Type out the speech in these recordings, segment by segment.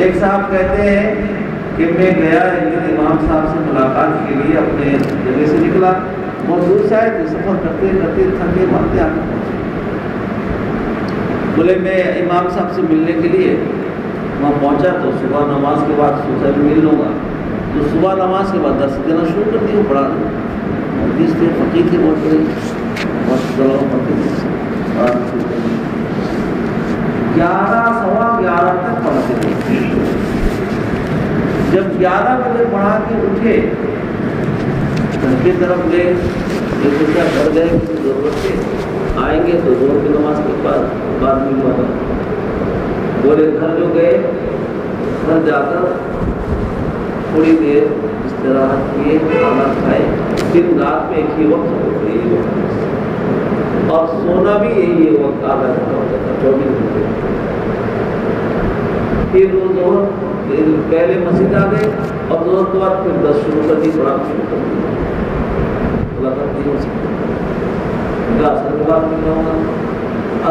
ایک صاحب کہتے ہیں کہ میں گیا امام صاحب سے ملاقات کے لیے اپنے جگہ سے نکلا، بہت دور سے آئے تو سفر کرتے کرتے تھکے مارتے آ کے پہنچے۔ بولے میں امام صاحب سے ملنے کے لیے وہاں پہنچا تو صبح نماز کے بعد سوچا بھی مل لوں گا، تو صبح صبح نماز کے بعد درس دینا شروع کر دیا پڑھانا. جس سے فقیر تھے بہت بڑے بہت بڑا فقیر تھے 11 تک پڑھاتے تھے. جب 11 بجے پڑھا کے اٹھے گھر کی طرف گئے ایک دوسرا گھر گئے کسی ضرورت سے آئیں گے تو زور کی نماز کے بعد میں ہوا تھا. بولے گھر جو گئے گھر جا کر تھوڑی دیر استراحت کیے کھانا کھائے. دن رات میں ایک ہی وقت ہوتا ہے اور سونا بھی یہی وقت آدھا گھنٹہ ہوتا تھا 24 گھنٹے. پھر وہ زور پہلے مسجد آ گئے اور زور کے بعد پھر 10 شروع کر دی پڑھانا شروع کر دیا. ملاقات نہیں ہو سکتی. اثر کے بعد مل رہا ہوں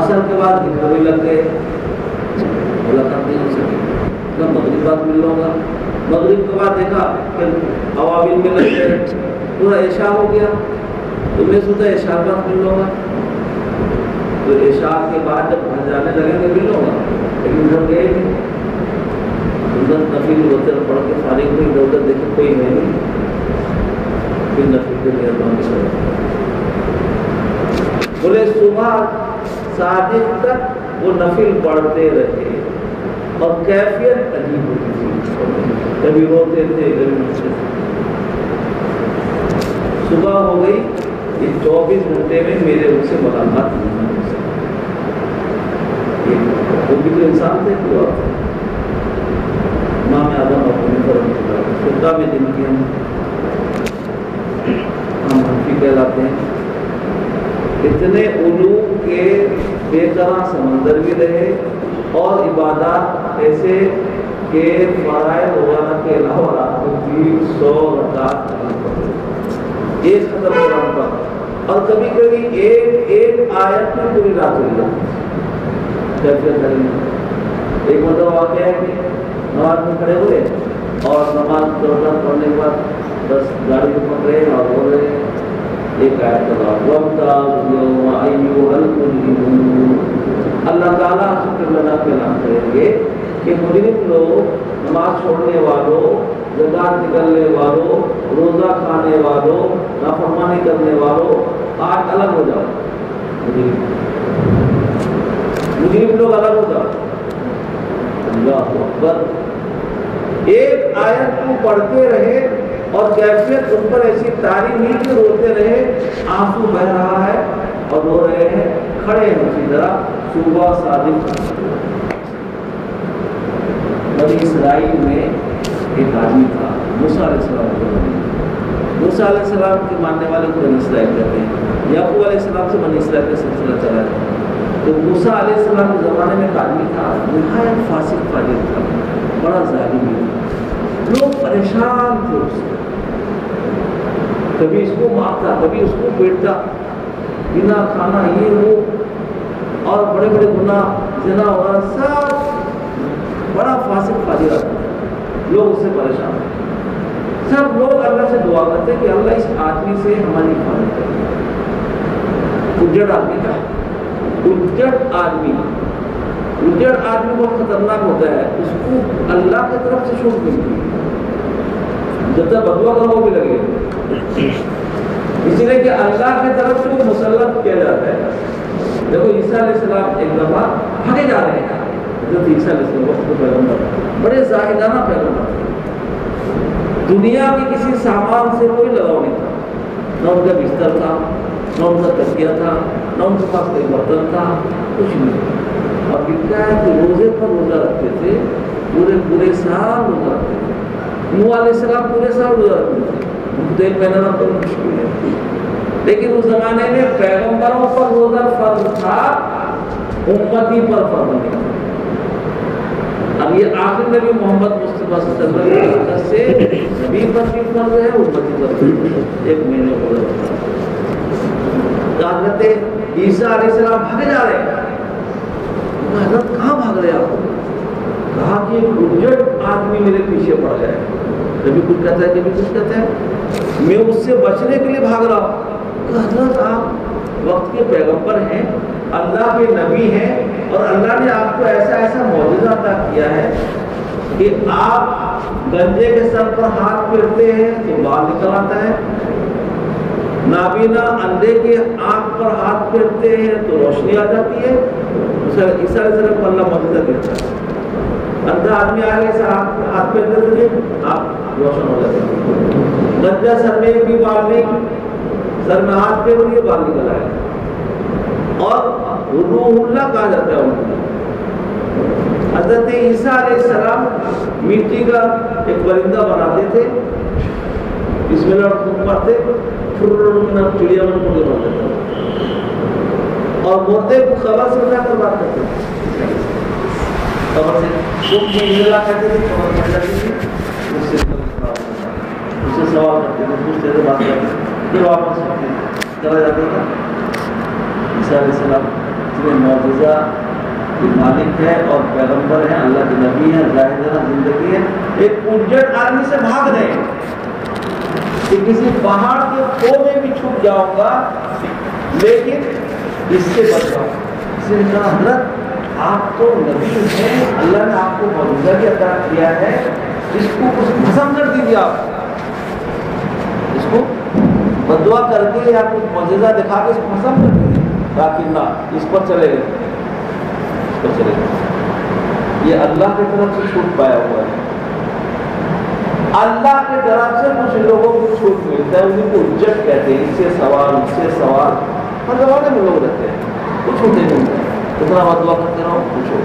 اثر کے بعد بھی لگ گئے ملاقات نہیں ہو سکی. مغرب بعد مل رہا ہوگا مغرب کے بعد دیکھا پھر عوامل میں لگ گئے پورا عشاء ہو گیا تو میں سوچا عشاء بعد مل رہا ہوگا. تو عشاء کے بعد جب گھر جانے لگے گا مل رہا ہوگا لیکن گھر گئے نہیں. ادھر نفل ادھر پڑھ کے فارغ ہوئی ادھر ادھر دیکھے کوئی ہے نہیں. پھر نفل کے مہربانی کر بولے صبح صادق تک وہ نفل پڑھتے رہے اور کیفیت عجیب ہوتی تھی. کبھی روتے تھے کبھی ہنستے تھے. صبح ہو گئی یہ 24 گھنٹے میں میرے ان سے ملاقات نہیں ہو سکی. وہ بھی تو انسان تھے پورا امام اعظم اپنے فرم خدا میں دن کی ہم حنفی کہلاتے ہیں. اتنے علوم کے بے طرح سمندر بھی رہے اور عبادات ایسے کہ فرائض وغیرہ کے علاوہ رات کو 100 رکعت ایک ختم قرآن پر اور کبھی کبھی ایک آیت میں پوری رات ہو جاتی. ایک مطلب واقعہ ہے کہ نماز میں کھڑے ہوئے اور نماز پڑھنے کے بعد بس گاڑی کو پکڑے اور بول رہے ہیں ایک آیت کا اللہ تعالیٰ شکر لنا کے نام کریں گے کہ مجرم لوگ نماز چھوڑنے والوں زکات نکلنے والوں روزہ کھانے والوں نافرمانی کرنے والوں آج الگ ہو جاؤ. مجرم لوگ الگ ہو جاؤ. اللہ اکبر. ایک آیت کو پڑھتے رہے اور کیفیت ان پر ایسی طاری ہوئی کہ روتے رہے. آنسو بہ رہا ہے اور رو رہے ہیں کھڑے ہیں اسی طرح. صبح صادق بنی اسرائیل میں ایک آدمی تھا موسیٰ علیہ السلام. موسیٰ علیہ السلام کے ماننے والے کو بنی اسرائیل کہتے ہیں. یعقوب علیہ السلام سے بنی اسرائیل کا سلسلہ چلا ہے. تو موسیٰ علیہ السلام کے زمانے میں ایک آدمی تھا نہایت فاسق فاجر تھا بڑا ظالم تھا. لوگ پریشان تھے اس سے. کبھی اس کو مارتا کبھی اس کو پیٹتا بنا کھانا یہ وہ اور بڑے بڑے گناہ زنا وغیرہ سب بڑا فاسق فاجر آدمی. لوگ اس سے پریشان ہیں. سب لوگ اللہ سے دعا کرتے کہ اللہ اس آدمی سے ہماری حفاظت کرے. اجڑ آدمی کا اجڑ آدمی بہت خطرناک ہوتا ہے. اس کو اللہ کی طرف سے چھوٹ ملتی ہے. جب تک بدوا کرو وہ بھی لگے اس لیے کہ اللہ کی طرف سے وہ مسلط کیا جاتا ہے. دیکھو عیسیٰ علیہ السلام ایک دفعہ بھاگے جا رہے ہیں. حضرت عیسیٰ علیہ السلام وقت کو پیغمبر بڑے زاہدانہ پیغمبر تھے. دنیا کے کسی سامان سے کوئی لگاؤ نہیں تھا. نہ ان کا بستر تھا نہ ان کا تکیہ تھا نہ ان کے پاس کوئی برتن تھا کچھ نہیں. اور لکھا ہے کہ روزے پر روزہ رکھتے تھے. پورے سال روزہ رکھتے تھے. نوح علیہ السلام پورے سال روزہ رکھتے تھے. ان کو ایک مہینہ تو مشکل ہے. لیکن اس زمانے میں پیغمبروں پر روزہ فرض تھا امتی پر فرض نہیں تھا. اب یہ آخر نبی محمد مصطفیٰ صلی اللہ علیہ وسلم سے نبی پر بھی فرض ہے امتی پر بھی ایک مہینے کو حضرت عیسیٰ علیہ السلام بھاگے جا رہے ہیں. حضرت کہاں بھاگ رہے آپ؟ کہا کہ ایک اجڑ آدمی میرے پیچھے پڑ جائے. کبھی کچھ کہتا ہے کبھی کچھ کہتا ہے. میں اس سے بچنے کے لیے بھاگ رہا ہوں. حضرت آپ وقت کے پیغمبر ہیں اللہ کے نبی ہیں اور اللہ نے آپ کو ایسا معجزہ عطا کیا ہے کہ آپ گنجے کے سر پر ہاتھ پھیرتے ہیں تو بال نکل آتا ہے، نابینا اندھے کے آنکھ پر ہاتھ پھیرتے ہیں تو روشنی آ جاتی ہے۔ عیسیٰ علیہ السلام کو اللہ معجزہ دیتا ہے، اندھا آدمی آگے سے ہاتھ پھیرتے تھے آنکھ روشن ہو جاتی ہے، گنجا سر میں بھی بال نہیں، سر میں ہاتھ پھیر دیے بال نکل آئے، اور روح اللہ کہا جاتا ہے ان کو۔ حضرت عیسیٰ علیہ السلام مٹی کا ایک پرندہ بناتے تھے، اس میں لوگ پڑھتے چڑیا بن کو بناتے تھے، اور مردے کو خبر سے اٹھا کر بات کرتے تھے، خبر سے کہتے تھے، خبر مل جاتی تھی، اس سے سوال کرتے تھے، پوچھتے تھے، بات کرتے تھے، پھر واپس چلا جاتا تھا۔ عیسیٰ علیہ السلام اتنے معجزہ کے مالک ہے اور پیغمبر ہیں، اللہ کے نبی ہیں، ظاہر زندگی ہے۔ ایک اجڑ آدمی سے بھاگ رہے ہیں کہ کسی پہاڑ کے خو میں بھی چھپ جاؤں گا لیکن اس سے بچاؤں۔ اس نے کہا حضرت آپ تو نبی ہیں، اللہ نے آپ کو معجزہ بھی عطا کیا ہے، اس کو کچھ ختم کر دیجیے، آپ اس کو بدعا کر کے یا کچھ معجزہ دکھا کے اس کو ختم کر دیجیے، تاکہ نہ اس پر چلے گئے، اس پر چلے گئے۔ یہ اللہ کی طرف سے چھوٹ پایا ہوا ہے، اللہ کی طرف سے کچھ لوگوں کو چھوٹ ملتا ہے، انہیں کو اجت کہتے ہیں، اس سے سوال ہر زمانے میں لوگ رہتے ہیں، کچھ ہوتے نہیں، اتنا بدعا کرتے رہو کچھ ہو،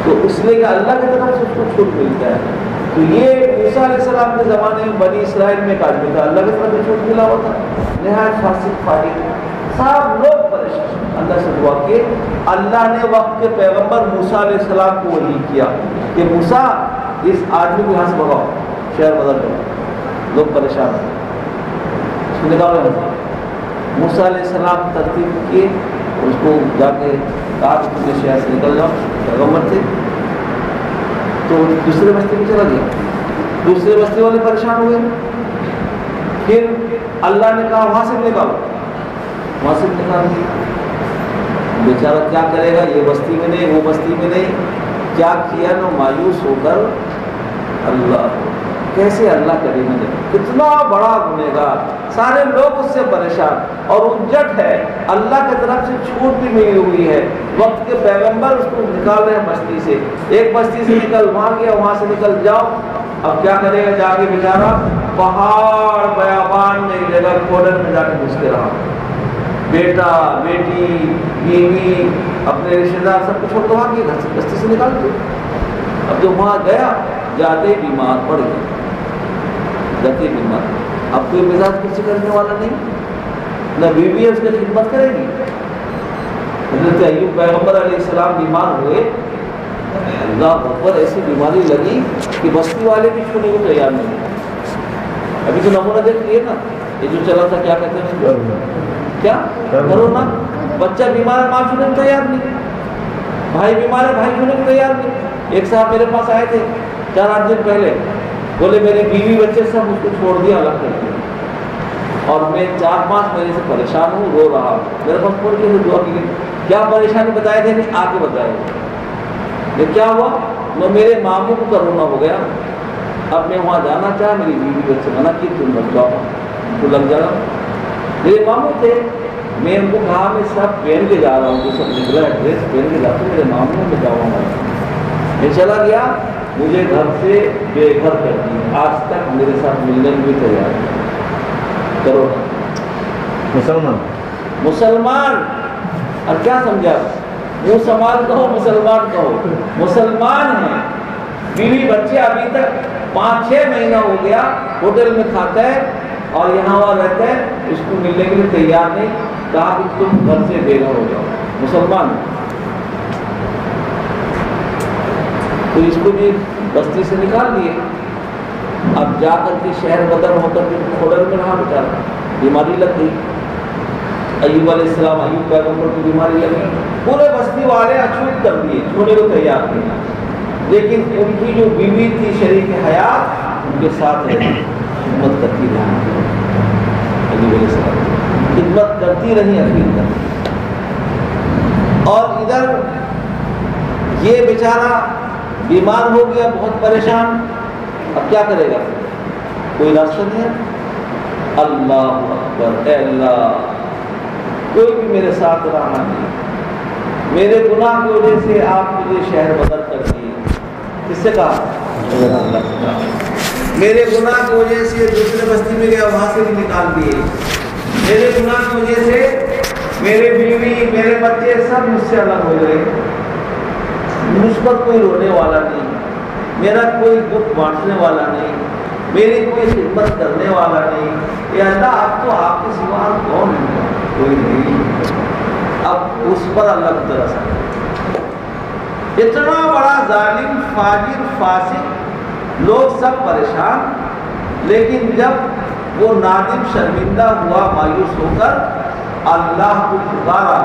تو اس لیے کہ اللہ کی طرف سے کچھ چھوٹ ملتا ہے۔ تو یہ موسیٰ علیہ السلام کے زمانے میں بنی اسرائیل میں ایک آدمی تھا، اللہ کی طرف سے چھوٹ ملا ہوا تھا، نہایت فاسق فاجر، سب لوگ پریشان، اللہ سے دعا کیے، اللہ نے وقت کے پیغمبر موسیٰ علیہ السلام کو وحی کیا کہ موسیٰ اس آدمی کو یہاں سے بھگاؤ، شہر بدل کرو، لوگ پریشان ہیں، اس کو نکالو یہاں سے۔ موسیٰ علیہ السلام ترتیب کیے، اس کو جا کے کہا کہ تم شہر سے نکل جاؤ، پیغمبر تھے، تو دوسرے بستی میں چلا گیا، دوسرے بستی والے پریشان ہوئے، پھر اللہ نے کہا وہاں سے نکالو، وہاں سے نکال دیا، بیچارہ کیا کرے گا، یہ بستی میں نہیں، وہ بستی میں نہیں، کیا کیا نا، مایوس ہو کر اللہ کیسے اللہ کرے گا، کتنا بڑا گنہگار، سارے لوگ اس سے پریشان، اور اجٹ ہے، اللہ کی طرف سے چھوٹ بھی ملی ہوئی ہے، وقت کے پیغمبر اس کو نکال رہے ہیں بستی سے، ایک بستی سے نکل وہاں گیا، وہاں سے نکل جاؤ، اب کیا کرے گا، جا کے بیچارہ پہاڑ بیابان میں ایک جگہ کھوڈر میں جا کے گھس کے رہا، بیٹا بیٹی بیوی اپنے رشتے دار سب کچھ چھوڑ کے گھر سے بستی سے نکال دیا۔ اب جو وہاں گیا جاتے ہی بیمار پڑ گیا، جاتے ہی بیمار، اب کوئی مزاج کچھ کرنے والا نہیں، نہ بیوی اس کی خدمت کرے گی۔ حضرت ایوب پیغمبر علیہ السلام بیمار ہوئے، اللہ اکبر، ایسی بیماری لگی کہ بستی والے بھی چھوڑنے کو تیار نہیں۔ ابھی تو نمونہ دیکھ لیے نا، یہ جو چلا تھا کیا کہتے ہیں، کیا کرونا، بچہ بیمار ہے، ماں چھوڑنے کو تیار نہیں، بھائی بیمار ہے، بھائی چھوڑنے کو تیار نہیں۔ ایک صاحب میرے پاس آئے تھے 4-8 دن پہلے، بولے میری بیوی بچے سب اس کو چھوڑ دیا، الگ کر دیا، اور میں 4-5 مہینے سے پریشان ہوں، رو رہا ہوں، میرے پاس فون کیے دعا کی گئی، کیا پریشانی بتائے تھے نہیں، آ کے بتائے، یہ کیا ہوا، میں میرے ماموں کو کرونا ہو گیا، اب میں وہاں جانا چاہا، میری بیوی بچے منع کی، تم مت جاؤ، تو لگ جا رہا، میرے ماموں تھے، میں ان کو کہا میں سب پہن کے جا رہا ہوں، تو سب نکلا ڈریس پہن کے جاتا ہوں، میرے ماموں میں جاؤں گا، میں چلا گیا، مجھے گھر سے بے گھر کر دی، آج تک میرے ساتھ ملنے بھی تیار کرو، مسلمان، اور کیا سمجھا، منہ سنبھال کہو، مسلمان کہو، مسلمان ہیں، بیوی بچے ابھی تک 5-6 مہینہ ہو گیا ہوٹل میں کھاتا ہے اور یہاں وہاں رہتا ہے، اس کو ملنے کے لیے تیار نہیں، کہا کہ تم گھر سے بے گھر ہو جاؤ، مسلمان۔ تو اس کو بھی بستی سے نکال دیے، اب جا کر کے شہر بدر ہو کر کے کھوڈر میں رہا بیچارہ، بیماری لگ گئی، ایوب علیہ السلام، ایوب پیغمبر کو بیماری لگی، پورے بستی والے اچھوت کر دیے، چھوڑنے کو تیار نہیں، لیکن ان کی جو بیوی تھی شریک حیات، ان کے ساتھ خدمت کرتی رہی، ایوب علیہ السلام خدمت کرتی رہی اخیر تک۔ اور ادھر یہ بیچارہ بیمار ہو گیا، بہت پریشان، اب کیا کرے گا؟ کوئی راستہ نہیں ہے۔ اللہ اکبر، اے اللہ کوئی بھی میرے ساتھ رہا نہیں، میرے گناہ کی وجہ سے آپ مجھے شہر بدل کر دیے۔ کس سے کہا؟ اللہ سے کہا۔ میرے گناہ کی وجہ سے دوسرے بستی میں گیا، وہاں سے بھی نکال دیے۔ میرے گناہ کی وجہ سے میرے بیوی میرے بچے سب مجھ سے الگ ہو گئے، مجھ پر کوئی رونے والا نہیں، میرا کوئی دکھ بانٹنے والا نہیں، میری کوئی خدمت کرنے والا نہیں۔ اے اللہ اب تو آپ کے سوا کون ہے؟ کوئی نہیں۔ اب اس پر اللہ کو ترس آیا۔ اتنا بڑا ظالم، فاجر، فاسق، لوگ سب پریشان، لیکن جب وہ نادم، شرمندہ ہوا، مایوس ہو کر اللہ کو پکارا۔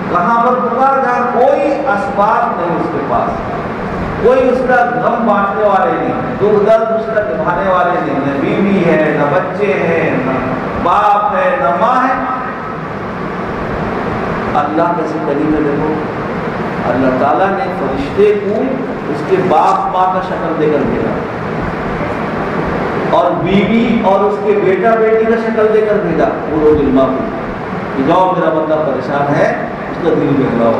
کہاں پر پکار؟ جہاں کوئی اسباب نہیں اس کے پاس، کوئی اس کا غم بانٹنے والے نہیں، دکھ درد اس کا نبھانے والے نہیں، نہ بیوی ہے، نہ بچے ہیں، نہ باپ ہے، نہ ماں ہے۔ اللہ کیسے قریب ہے دیکھو، اللہ تعالیٰ نے فرشتے کو اس کے باپ ماں کا شکل دے کر بھیجا، اور بیوی اور اس کے بیٹا بیٹی کا شکل دے کر بھیجا، وہ دل ماں کو کہ جاؤ میرا بندہ پریشان ہے، اس کا دل بہلاؤ،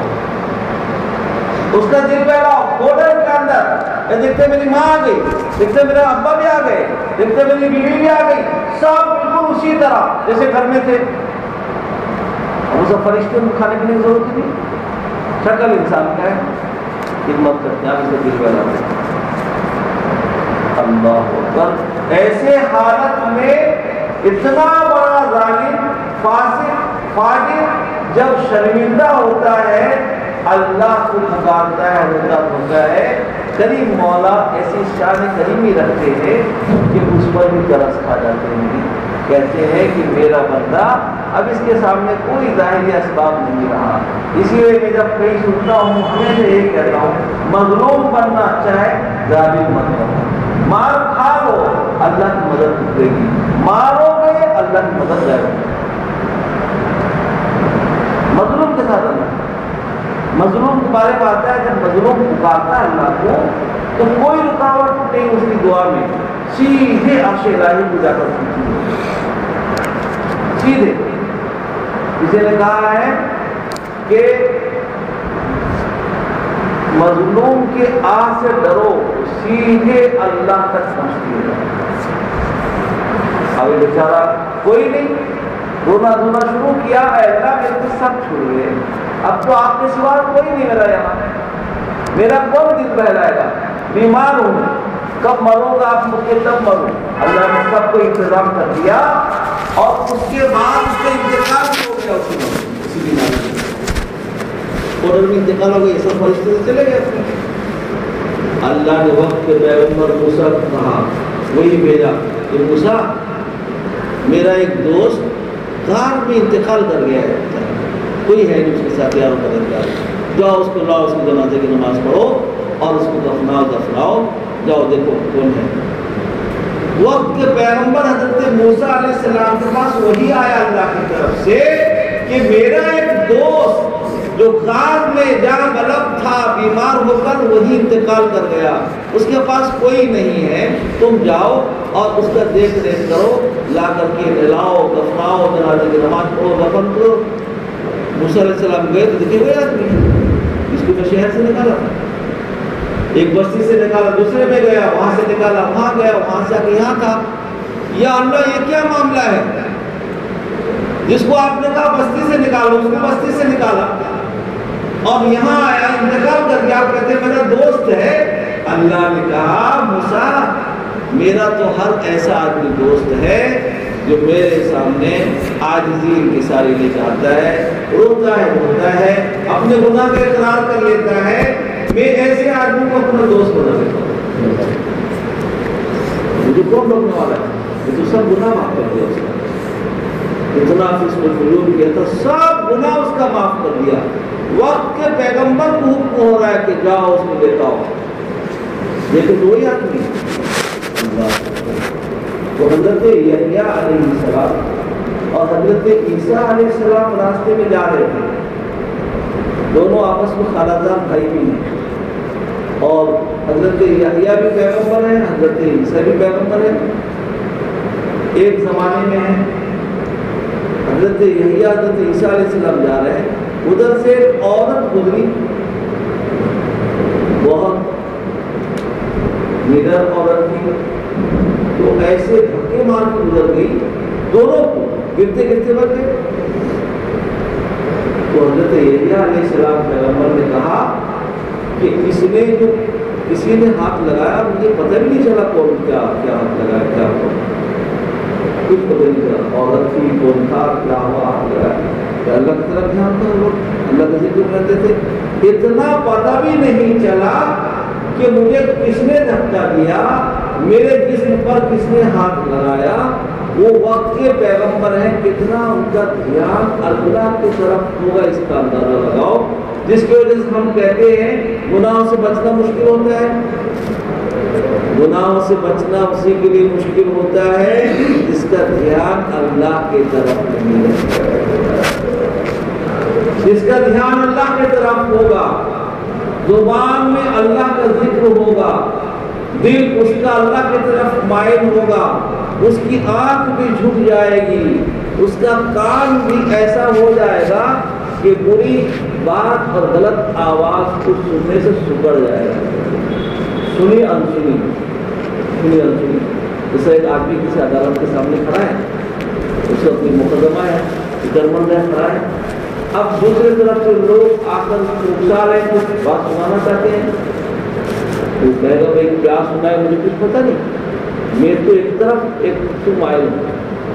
اس کا دل بہلاؤ۔ بورڈر کے اندر دیکھتے میری ماں آ گئی، دیکھتے میرے ابا بھی آ گئے، دیکھتے میری بیوی بھی آ گئی، سب بالکل اسی طرح جیسے گھر میں تھے۔ وہ سب فرشتے کو کھانے پینے کی ضرورت نہیں، شکل انسان کا ہے، خدمت کرتے ہیں، آپ اسے دل بہلاتے ہیں۔ اللہ اکبر۔ ایسے حالت میں اتنا بڑا ظالم، فاسق، فاجر جب شرمندہ ہوتا ہے، اللہ کو پکارتا ہے، روتا ہوتا ہے، کریم مولا ایسی شان کریمی رکھتے ہیں کہ اس پر بھی ترس کھا جاتے ہیں۔ کہتے ہیں کہ میرا بندہ اب اس کے سامنے کوئی ظاہری اسباب نہیں رہا، اسی لیے میں جب کہیں سنتا ہوں ہمیشہ یہی کہتا ہوں، مظلوم بننا اچھا ہے، ظالم مت بنو۔ مار کھا لو، اللہ کی مدد ملے گی، مارو گے اللہ کی مدد جائے گی۔ مظلوم کے ساتھ اللہ، مظلوم کے بارے میں آتا ہے جب مظلوم پکارتا ہے اللہ کو تو کوئی رکاوٹ نہیں اس کی دعا میں، سیدھے عرش الہی کو جا کر پہنچتی ہے، سیدھے۔ کسی نے کہا ہے کہ مظلوم کے آہ سے ڈرو، سیدھے اللہ تک پہنچتی ہے۔ اب بیچارہ کوئی نہیں، رونا دھونا شروع کیا، اے اللہ میرے کو سب چھوڑ گئے، اب تو آپ کے سوا کوئی نہیں میرا یہاں، میرا کون دل بہلائے گا، بیمار ہوں، کب مروں گا آپ مجھے تب مروں۔ اللہ نے سب کو انتظام کر دیا، اور اس کے بعد اس کا انتقال ہو گیا، اسی بیماری میں میں انتقال ہو گیا، یہ سب فرشتے سے چلے گئے۔ اللہ نے وقت کے پیغمبر موسیٰ کو کہا، وہی بھیجا کہ موسیٰ میرا ایک دوست غار میں انتقال کر گیا ہے، کوئی ہے نہیں اس کے ساتھ یار مددگار، جاؤ اس کو لاؤ، اس کی جنازے کی نماز پڑھو اور اس کو دفناؤ، جاؤ دیکھو کون ہے۔ وقت کے پیغمبر حضرت موسیٰ علیہ السلام کے پاس وحی آیا اللہ کی طرف سے کہ میرا ایک دوست جو غار میں جہاں غلط تھا، بیمار ہو کر وہی انتقال کر گیا، اس کے پاس کوئی نہیں ہے، تم جاؤ اور اس کا دیکھ ریکھ کرو، لا کر کے نہلاؤ، دفناؤ، جنازے کی نماز پڑھو، دفن کرو۔ موسیٰ علیہ السلام گئے تو دیکھے ہوئے آدمی، اس کو تو شہر سے نکالا تھا، ایک بستی سے نکالا، دوسرے میں گیا، وہاں سے نکالا، وہاں گیا، وہاں سے آ کے یہاں تھا۔ یا اللہ یہ کیا معاملہ ہے؟ جس کو آپ نے کہا بستی سے نکالو، اس کو بستی سے نکالا اور یہاں آیا، انتقال کر دیا، آپ کہتے ہیں میرا دوست ہے۔ اللہ نے کہا موسیٰ میرا تو ہر ایسا آدمی دوست ہے جو میرے سامنے عاجزی انکساری لے کے آتا ہے، روتا ہے، اپنے گناہ کا اقرار کر لیتا ہے، میں ایسے آدمی کو اپنا دوست بنا لیتا ہوں۔ مجھے کون روکنے والا ہے؟ یہ تو سب گناہ معاف کر دیا اس کا، اتنا فسق الفجور کیا تھا، سب گناہ اس کا معاف کر دیا۔ وقت کے پیغمبر کو حکم ہو رہا ہے کہ جاؤ اس کو لیتا ہو، لیکن وہی آدمی وہ حضرت یحییٰ علیہ السلام اور حضرت عیسیٰ علیہ السلام راستے میں جا رہے تھے، دونوں آپس میں خالہ جان بھائی بھی ہیں، اور حضرت یحییٰ بھی پیغمبر ہیں، حضرت عیسیٰ بھی پیغمبر ہیں۔ ایک زمانے میں حضرت یحییٰ حضرت عیسیٰ علیہ السلام جا رہے ہیں، ادھر سے ایک عورت گزری، بہت نڈر عورت تھی، تو ایسے دھکے مار کے گزر گئی، دونوں کو گرتے گرتے بچ گئے۔ تو حضرت یحییٰ علیہ السلام پیغمبر نے کہا کہ کسی نے ہاتھ لگایا، مجھے پتہ بھی نہیں چلا کون کیا ہاتھ لگایا، کیا کچھ پتہ نہیں چلا، عورت تھی کون تھا کیا ہوا، ہاتھ لگایا کہ اللہ کی طرف دھیان تھا، لوگ اللہ کا ذکر کرتے تھے، اتنا پتہ بھی نہیں چلا کہ مجھے کس نے دھکا دیا، میرے جسم پر کس نے ہاتھ لگایا۔ وہ وقت کے پیغمبر ہیں، کتنا ان کا دھیان اللہ کی طرف ہوگا، اس کا اندازہ لگاؤ، جس کی وجہ سے ہم کہتے ہیں گناہوں سے بچنا مشکل ہوتا ہے، گناہوں سے بچنا اسی کے لیے مشکل ہوتا ہے جس کا دھیان اللہ کی طرف نہیں ہے، جس کا دھیان اللہ کی طرف ہوگا، زبان میں اللہ کا ذکر ہوگا، دل اس کا اللہ کی طرف مائل ہوگا، اس کی آنکھ بھی جھک جائے گی، اس کا کان بھی ایسا ہو جائے گا کہ بری بات اور غلط آواز کو سننے سے سکڑ جائے گا، سنی انسنی۔ جیسے ایک آدمی کسی عدالت کے سامنے کھڑا ہے، اس کو اپنی مقدمہ ہے، فکرمند ہے، کھڑا ہے، اب دوسری طرف سے لوگ آ کر اکسا رہے ہیں، کچھ بات سنانا چاہتے ہیں، تو کہے گا بھائی کیا سنا ہے، مجھے کچھ پتہ نہیں، میں تو ایک طرف ایک تم آئے ہوں،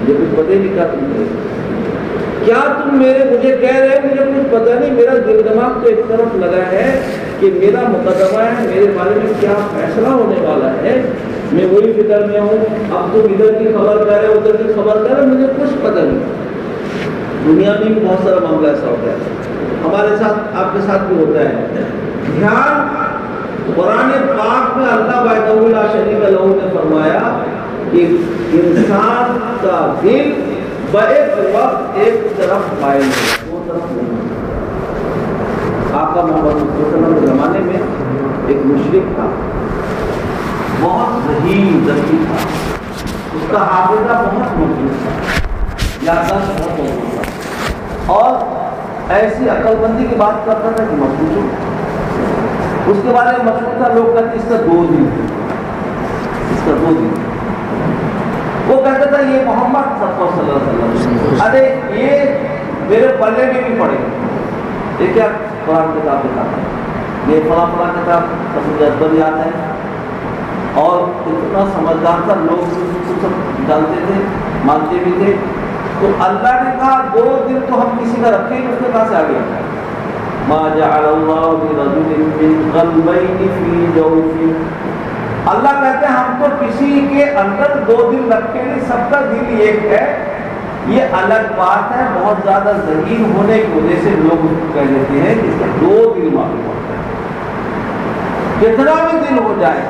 مجھے کچھ پتہ ہی نہیں کیا تم کہے، کیا تم مجھے کہہ رہے ہو، مجھے کچھ پتہ نہیں، میرا دل دماغ تو ایک طرف لگا ہے کہ میرا مقدمہ ہے، میرے بارے میں کیا فیصلہ ہونے والا ہے، میں وہی فکر میں ہوں، اب تم ادھر کی خبر کر رہے ادھر کی خبر کر رہے، مجھے کچھ پتہ نہیں۔ دنیا میں بھی بہت سارا معاملہ ایسا ہوتا ہے، ہمارے ساتھ آپ کے ساتھ بھی ہوتا ہے۔ دھیان قرآن پاک میں اللہ وحدہ لا شریک لہ نے فرمایا کہ انسان کا دل بیک وقت ایک طرف مائل ہے، دو طرف نہیں۔ آقا محمد صلی اللہ علیہ وسلم کے زمانے میں ایک مشرک تھا، بہت ذہین ذکی تھا، اس کا حافظہ بہت مضبوط تھا، یادداشت بہت مضبوط تھا، اور ایسی عقل مندی کی بات کرتا تھا کہ مضبوط ہو۔ اس کے بارے میں مشہور تھا، لوگ کہتے اس کا 2 دن، اس کا 2 دن۔ وہ کہتا تھا یہ محمد صلی اللہ علیہ وسلم، ارے یہ میرے پلے میں بھی پڑے، یہ کیا قرآن کتاب لکھا ہے، یہ فلاں فلاں کتاب سب جذبہ یاد ہے، اور اتنا سمجھدار تھا، لوگ سب جانتے تھے، مانتے بھی تھے۔ تو اللہ نے کہا 2 دن تو ہم کسی کا رکھیں گے، اس کے پاس آ گیا ما جعل اللہ لرجل من قلبین فی جوفہ، اللہ کہتے ہیں ہم تو کسی کے اندر 2 دن رکھیں گے، سب کا دل ایک ہے۔ یہ الگ بات ہے، بہت زیادہ ذہین ہونے کی وجہ سے لوگ کہہ دیتے ہیں کہ اس کا 2 دل معلوم ہوتا ہے، کتنا بھی دل ہو جائے،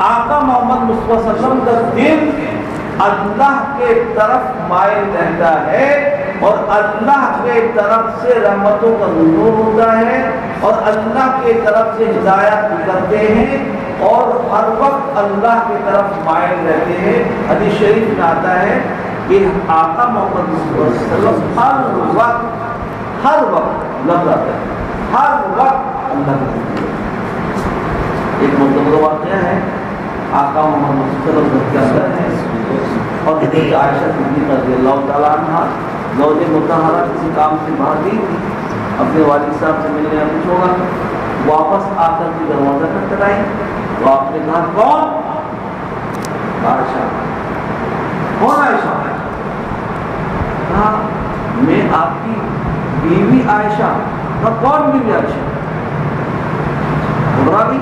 آقا محمد مصطفیٰ صلی اللہ علیہ وسلم کا دل اللہ کے طرف مائل رہتا ہے، اور اللہ کے طرف سے رحمتوں کا نزول ہوتا ہے، اور اللہ کے طرف سے ہدایت کرتے ہیں، اور ہر وقت اللہ کی طرف مائل رہتے ہیں۔ حدیث شریف میں آتا ہے کہ آقا محمد صلی اللہ علیہ وسلم ہر وقت لفظ آتا ہے، ہر وقت اللہ کا۔ ایک مرتبہ واقعہ ہے، آقا محمد صلی اللہ علیہ وسلم کے اندر ہے، اور حضرت عائشہ صدیقہ رضی اللہ تعالیٰ عنہ زوج مطہرہ کسی کام سے باہر گئی تھی، اپنے والد صاحب سے ملنے کچھ ہوگا، واپس آ کر کے دروازہ کھٹکھٹائی، تو آپ نے کہا کون؟ عائشہ۔ کون عائشہ؟ کہا میں آپ کی بیوی عائشہ۔ کہا کون بیوی عائشہ؟ گھبرا گئی،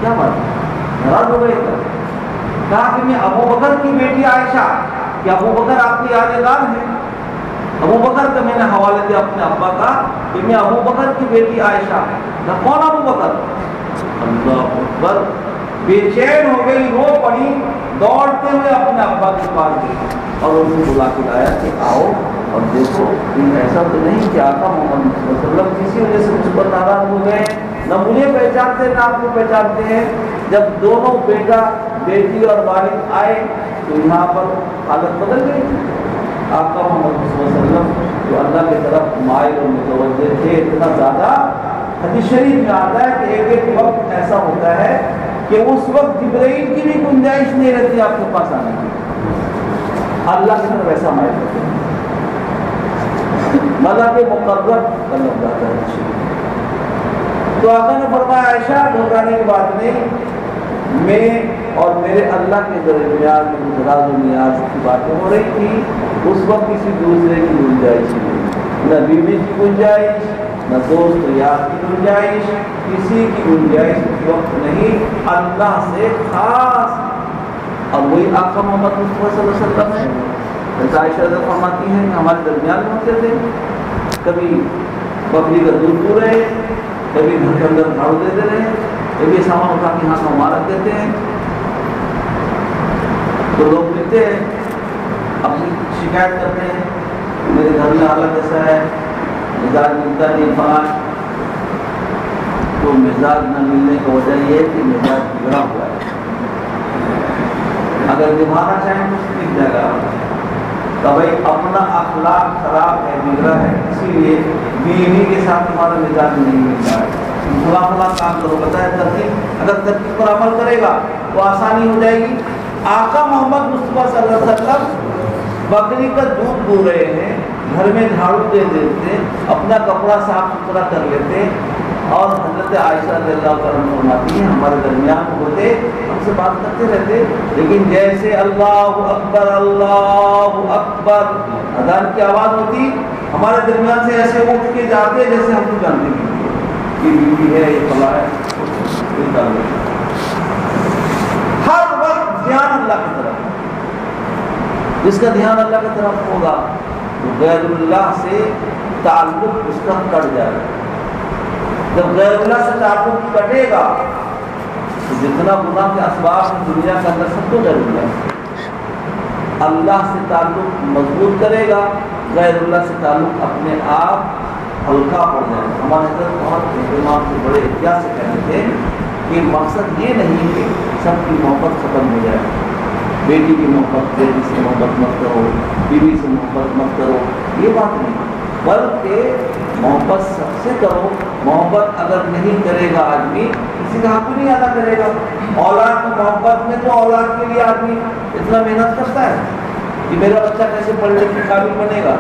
کیا بات ہے، ناراض ہو گئے۔ کہا کہ میں ابو بکر کی بیٹی عائشہ، کہ ابو بکر آپ کے یادگار ہیں۔ ابو بکر کا میں نے حوالے دیا اپنے ابا کا کہ میں ابو بکر کی بیٹی عائشہ۔ کہا کون ابو بکر؟ اللہ اکبر، بے چین ہو گئی، رو پڑی، دوڑتے ہوئے اپنے ابا کے پاس گئے اور ان کو بلا کے لایا کہ آؤ اور دیکھو ایسا تو نہیں کہ آقا محمد صلی اللہ علیہ وسلم کسی وجہ سے مجھ پر ناراض ہو گئے، نہ مجھے پہچانتے نہ آپ کو پہچانتے ہیں۔ جب دونوں بیٹا بیٹی اور والد آئے تو یہاں پر حالت بدل گئی۔ آقا محمد صلی اللہ علیہ وسلم جو اللہ کی طرف مائل اور متوجہ تھے اتنا زیادہ، حدیث شریف میں آتا ہے کہ ایک ایک وقت ایسا ہوتا ہے کہ اس وقت جبرائیل کی بھی گنجائش نہیں رہتی آپ کے پاس آنے کی، اللہ کی طرف ایسا مائل ہوتا ہے، ملک مقرب کا لفظ آتا ہے۔ تو آقا نے فرمایا عائشہ گھبرانے کی بات نہیں، میں اور میرے اللہ کے درمیان میں راز و نیاز کی باتیں ہو رہی تھی، اس وقت کسی دوسرے کی گنجائش نہیں، نہ بیوی کی گنجائش، نہ دوست یار کی گنجائش، کسی کی گنجائش اس وقت نہیں، اللہ سے خاص۔ اور وہی آقا محمد مصطفیٰ صلی اللہ علیہ وسلم ہے، عائشہ رضی اللہ فرماتی ہیں کہ ہمارے درمیان میں ہوتے تھے، کبھی بکری کا دودھ دو رہے، کبھی گھر کے اندر جھاڑو دیتے رہے، کبھی سامان اٹھا کے ہاتھ میں مبارک دیتے ہیں۔ تو لوگ ملتے ہیں اپنی شکایت کرتے ہیں، میرے گھر میں حالت ایسا ہے، مزاج ملتا نہیں فلاں۔ تو مزاج نہ ملنے کی وجہ یہ ہے کہ مزاج بگڑا ہوا ہے، اگر نبھانا چاہیں تو سیکھ جائے گا کہ بھائی اپنا اخلاق خراب ہے، بگڑا ہے، اسی لیے بیوی کے ساتھ تمہارا مزاج نہیں ملتا ہے، فلاں فلاں کام کرو، بتائے ترتیب، اگر ترتیب پر عمل کرے گا تو آسانی ہو جائے گی۔ آقا محمد مصطفیٰ صلی اللہ علیہ وسلم بکری کا دودھ دو رہے ہیں، گھر میں جھاڑو دے دیتے، اپنا کپڑا صاف ستھرا کر لیتے، اور حضرت عائشہ رضی اللہ عنہا فرماتی ہیں ہمارے درمیان ہوتے، ہم سے بات کرتے رہتے، لیکن جیسے اللہ اکبر اذان کی آواز ہوتی، ہمارے درمیان سے ایسے اٹھ کے جاتے جیسے ہم کو جانتے ہیں یہ بیوی ہے، یہ فلاں ہے۔ ہر وقت دھیان اللہ کی طرف، جس کا دھیان اللہ کی طرف ہوگا تو غیر اللہ سے تعلق اس کا کٹ جائے گا۔ جب غیر اللہ سے تعلق کٹے گا تو جتنا گناہ کے اسباب ہیں دنیا کے اندر سب کو غیر اللہ، اللہ سے تعلق مضبوط کرے گا، غیر اللہ سے تعلق اپنے آپ ہلکا پڑ جائے گا۔ ہمارے حضرت بہت اہتمام سے بڑے احتیاط سے کہتے تھے کہ مقصد یہ نہیں کہ سب کی محبت ختم ہو جائے، بیٹی کی محبت بیٹی سے محبت مت کرو، بیوی سے محبت مت کرو، یہ بات نہیں، بلکہ محبت سب سے کرو۔ محبت اگر نہیں کرے گا آدمی کسی کا حق نہیں ادا کرے گا۔ اولاد کی محبت میں تو اولاد کے لیے آدمی اتنا محنت کرتا ہے کہ میرا بچہ کیسے پڑھنے کے قابل بنے گا،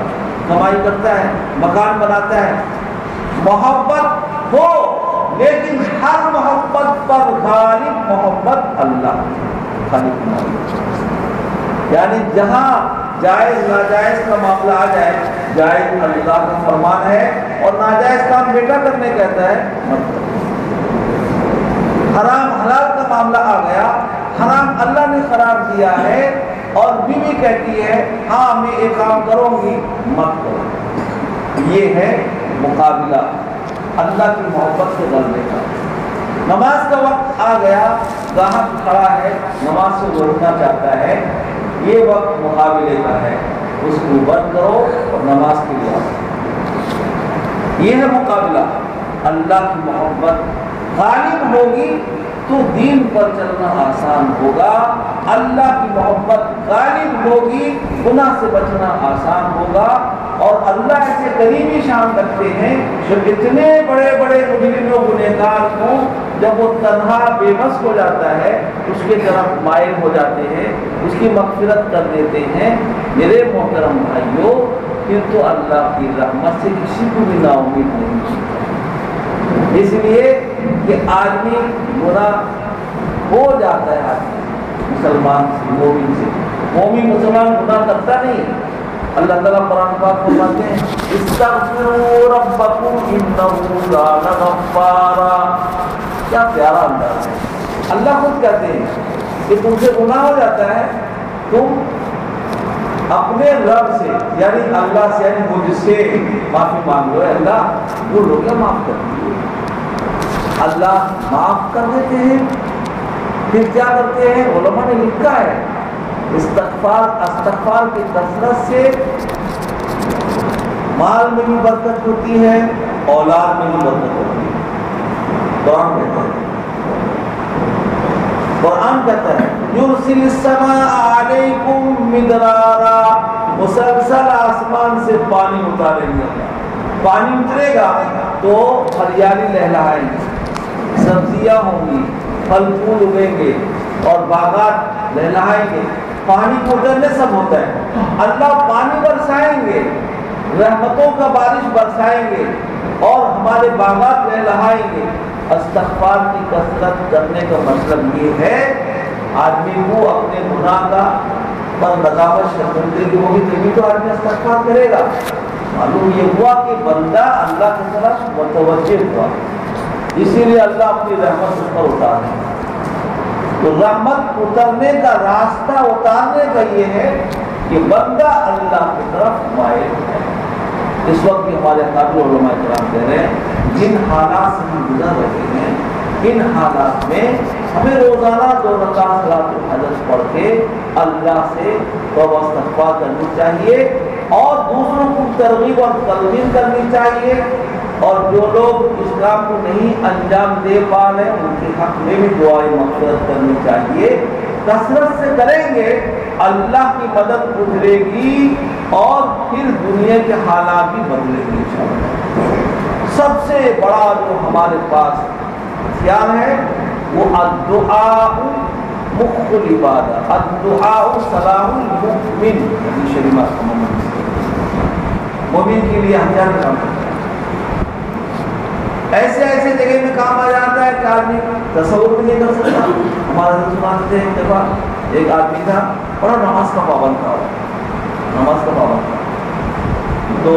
کمائی کرتا ہے، مکان بناتا ہے۔ محبت ہو لیکن ہر محبت پر غالب محبت اللہ، خالق محبت، یعنی جہاں جائز ناجائز کا معاملہ آ جائے، جائز اللہ کا فرمان ہے اور ناجائز کام بیٹا کرنے کہتا ہے مت کرو۔ حرام حلال کا معاملہ آ گیا، حرام اللہ نے قرار دیا ہے اور بیوی کہتی ہے ہاں میں ایک کام کروں گی، مت کرو۔ یہ ہے مقابلہ اللہ کی محبت سے غلبے کا۔ نماز کا وقت آ گیا، گاہک کھڑا ہے، نماز سے روکنا چاہتا ہے، یہ وقت مقابلے کا ہے، اس کو بند کرو اور نماز کے لیے آؤ۔ یہ ہے مقابلہ۔ اللہ کی محبت غالب ہوگی تو دین پر چلنا آسان ہوگا، اللہ کی محبت غالب ہوگی گناہ سے بچنا آسان ہوگا۔ اور اللہ ایسے قریبی شان رکھتے ہیں جو اتنے بڑے بڑے مجرم و گنہگار ہوں، جب وہ تنہا بے بس ہو جاتا ہے اس کے طرف مائل ہو جاتے ہیں، اس کی مغفرت کر دیتے ہیں۔ میرے محترم بھائیوں، پھر تو اللہ کی رحمت سے کسی کو بھی نا امید نہیں، اس لیے کہ آدمی گناہ ہو جاتا ہے، آدمی مسلمان سے، مومن سے، مومن مسلمان گناہ کرتا نہیں۔ اللہ تعالیٰ قرآن پاک فرماتے ہیں استغفروا ربکم انہ کان غفارا، کیا پیارا انداز ہے۔ اللہ خود کہتے ہیں کہ تم سے گناہ ہو جاتا ہے، تم اپنے رب سے یعنی اللہ سے یعنی مجھ سے معافی مانگ لو، اللہ بھول ہو گیا معاف کر دیجیے۔ اللہ معاف کر دیتے ہیں پھر کیا کرتے ہیں؟ علماء نے لکھا ہے استغفار کی کثرت سے مال میں بھی برکت ہوتی ہے، اولاد میں بھی برکت ہوتی ہے۔ قرآن کہتا ہے یرسل السماء علیکم مدرارا، مسلسل آسمان سے پانی اتاریں گے۔ پانی اترے گا تو ہریالی لہلائیں گی، سبزیاں ہوں گی، پھل پھول اگیں گے اور باغات لہلائیں گے۔ پانی کو اترنے سب ہوتا ہے، اللہ پانی برسائیں گے، رحمتوں کا بارش برسائیں گے اور ہمارے باغات لہلائیں گے۔ استغفار کی کثرت کرنے کا مطلب یہ ہے آدمی کو اپنے گناہ کا پر ندامت شرمندگی ہوگی تبھی تو آدمی استغفار کرے گا۔ معلوم یہ ہوا کہ بندہ اللہ کی طرف متوجہ ہوا، اسی لیے اللہ اپنی رحمت اس پر اتارے۔ تو رحمت اترنے کا راستہ اتارنے کا یہ ہے کہ بندہ اللہ کی طرف مائل ہے۔ اس وقت بھی ہمارے قابل علماء کرام کہہ رہے ہیں جن حالات سے ہم گزر رہے ہیں ان حالات میں ہمیں روزانہ 2 رکعت صلاۃ الحاجت پڑھ کے اللہ سے توبہ استغفار کرنی چاہیے اور دوسروں کو ترغیب اور تلقین کرنی چاہیے، اور جو لوگ اس کام کو نہیں انجام دے پا رہے ان کے حق میں بھی دعائیں مغفرت کرنی چاہیے۔ کثرت سے کریں گے اللہ کی مدد گزرے گی اور پھر دنیا کے حالات بھی بدلیں گے انشاءاللہ۔ سب سے بڑا جو ہمارے پاس ہتھیار ہے وہ الدعاء مخ العبادہ، الدعاء صلاح المؤمن، حدیث شریف مومن کے لیے ہتھیار کام ہے۔ ایسے ایسے جگہ میں کام آ جاتا ہے کہ آدمی تصور بھی نہیں کر سکتا۔ ہمارے زبان سے ایک دفعہ ایک آدمی تھا بڑا نماز کا پابند تھا، نماز کا پابند تھا، تو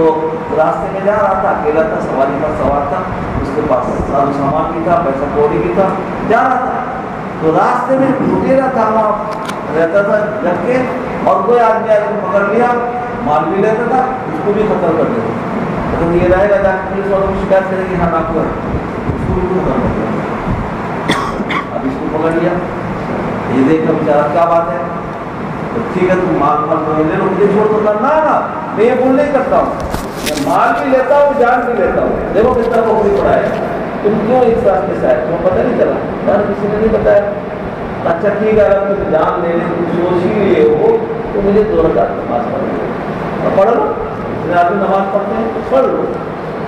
راستے میں جا رہا تھا، اکیلا تھا، سواری پر سوار تھا، اس کے پاس سارا سامان بھی تھا، پیسہ کوڑی بھی تھا، جا رہا تھا تو راستے میں لٹیرا تھا وہاں رہتا تھا جب کے، اور کوئی آدمی آدمی پکڑ لیا، مال بھی لیتا تھا، اس کو بھی قتل کر دیتا تھا۔ تو یہ رہے گا جا کے پولیس والوں کو شکایت کرے گی ہاں ناکو ہے، اس کو بھی ختم کر دیا۔ اب اس کو پکڑ لیا، یہ دیکھ کر بیچارہ کیا بات ہے، تو ٹھیک ہے تم مال لے لو، مجھے چھوڑ دو۔ نا میں یہ بول نہیں کرتا ہوں، میں مال بھی لیتا ہوں، جان بھی لیتا ہوں، دیکھو کس طرح بکری پڑا ہے، تم کیوں اس راستے سے آئے، تمہیں پتہ نہیں چلا؟ یار کسی نے نہیں بتایا۔ اچھا ٹھیک ہے اگر تم جان لینے کی سوچ ہی لیے ہو تو مجھے 2 رکعت نماز پڑھ لو، آدمی نماز پڑھتے ہیں تو پڑھ لو،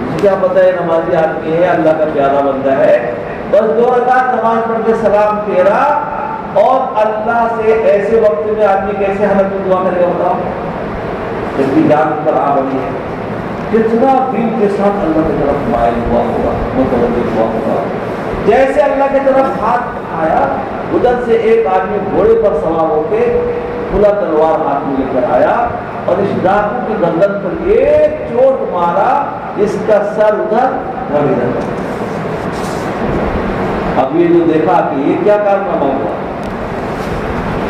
مجھے کیا پتہ ہے نمازی آدمی ہے، اللہ کا پیارا بندہ ہے، بس 2 رکعت نماز پڑھ کے سلام پھیرا۔ اور اللہ سے ایسے وقت میں آدمی کیسے حالت میں دعا کرے گا بتاؤ، جب بھی جان پر آ بنی ہے، کتنا دل کے ساتھ اللہ کی طرف مائل ہوا ہوگا، متوجہ ہوا ہوگا۔ جیسے اللہ کی طرف ہاتھ آیا، ادھر سے ایک آدمی گھوڑے پر سوار ہو کے کھلا تلوار ہاتھ میں لے کر آیا اور اس ڈاکو کی گردن پر ایک چوٹ مارا جس کا سر ادھر ادھر۔ اب یہ جو دیکھا کہ یہ کیا کارنامہ ہوا،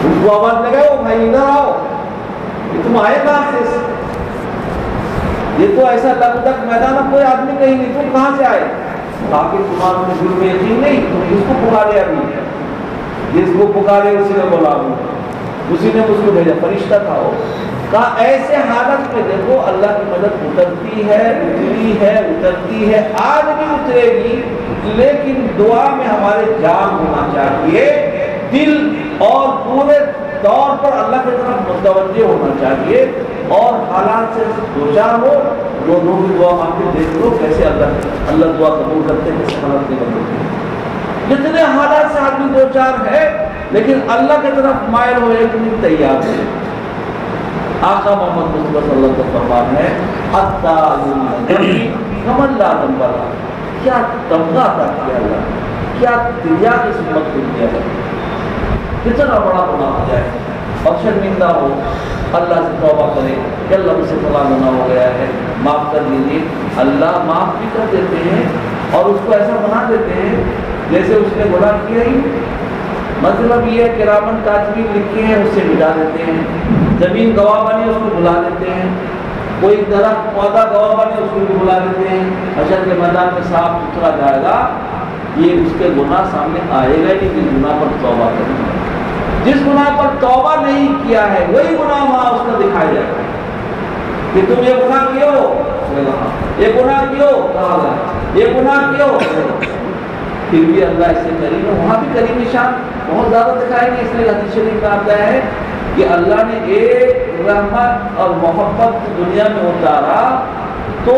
اس کو آواز لگائے وہ بھائی ادھر آؤ، یہ تم آئے کہاں سے؟ یہ تو ایسا لگ تک میدان میں کوئی آدمی کہیں نہیں، تم کہاں سے آئے؟ باقی تمہارا جرم یقین نہیں، تم جس کو پکارے ابھی، جس کو پکارے اسی نے بولا، اسی نے مجھ کو بھیجا، فرشتہ تھا وہ۔ کہا ایسے حالت میں دیکھو اللہ کی مدد اترتی ہے، اتری ہے، اترتی ہے، آج بھی اترے گی، لیکن دعا میں ہمارے جان ہونا چاہیے، دل اور پورے طور پر اللہ کی طرف متوجہ ہونا چاہیے، اور حالات سے دوچار ہو، لوگوں کی دعا مانگ کے دیکھ لو کیسے اللہ دعا قبول کرتے ہیں، کیسے حالات کے بدلتے ہیں۔ جتنے حالات سے آدمی دوچار ہے لیکن اللہ کی طرف مائل ہوئے کہ نہیں تیار ہے۔ آقا محمد مصطفیٰ صلی اللہ علیہ وسلم فرمان ہے کیا تمغہ عطا کیا اللہ، کیا دریا کی سمت کو دیا ہے، کتنا بڑا گناہ ہو جائے اور شرمندہ ہو، اللہ سے توبہ کرے کہ اللہ مجھ سے فلاں گناہ ہو گیا ہے، معاف کر دیجیے، اللہ معاف بھی کر دیتے ہیں اور اس کو ایسا بنا دیتے ہیں جیسے اس نے گناہ کیا ہی۔ مطلب یہ ہے کہ کرامن کاتبین لکھے ہیں اس سے مٹا دیتے ہیں، زمین گواہ بنی اس کو بلا دیتے ہیں، کوئی درخت پودا گواہ بنے اس کو بھی بلا دیتے ہیں، حشر کے میدان میں صاف ستھرا جائے گا یہ اس کے گناہ سامنے آئے گا نہیں، جس گناہ پر توبہ کریں گے۔ جس گناہ پر توبہ نہیں کیا ہے وہی گناہ وہاں اس کا دکھایا جائے گا کہ تم یہ گناہ کیوں، یہ گناہ کیوں، یہ گناہ کیوں، پھر بھی اللہ اس سے کریم ہے، وہاں بھی کریم نشان بہت زیادہ دکھائیں گے۔ اس لیے حدیث شریف میں آتا ہے کہ اللہ نے ایک رحمت اور محبت دنیا میں اتارا تو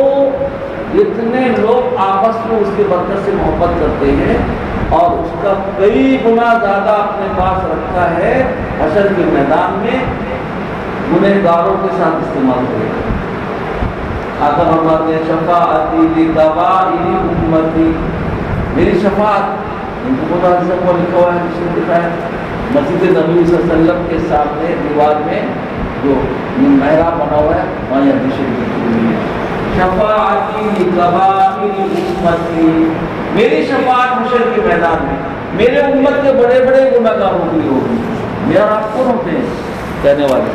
اتنے لوگ آپس میں اس کی برکت سے محبت کرتے ہیں اور اس کا کئی گنا زیادہ اپنے پاس رکھتا ہے، حشر کے میدان میں گنہگاروں کے ساتھ استعمال کرے گا۔ آقا فرماتے ہیں شفاعتی لکبائر امتی، میری شفاعت، ان کو خدا سے وہ لکھا ہوا ہے، مسلم لکھا ہے، مسجد نبی صلی اللہ علیہ وسلم کے سامنے دیوار میں جو محراب بنا ہوا ہے وہاں یہ حدیث شریف لکھی ہے، شفاعتی لکبائر امتی، میری شفاعت حشر کے میدان میں میرے امت کے بڑے بڑے گناہ گاروں کے لیے ہوگی۔ میرا آپ کون ہوتے ہیں؟ کہنے والے،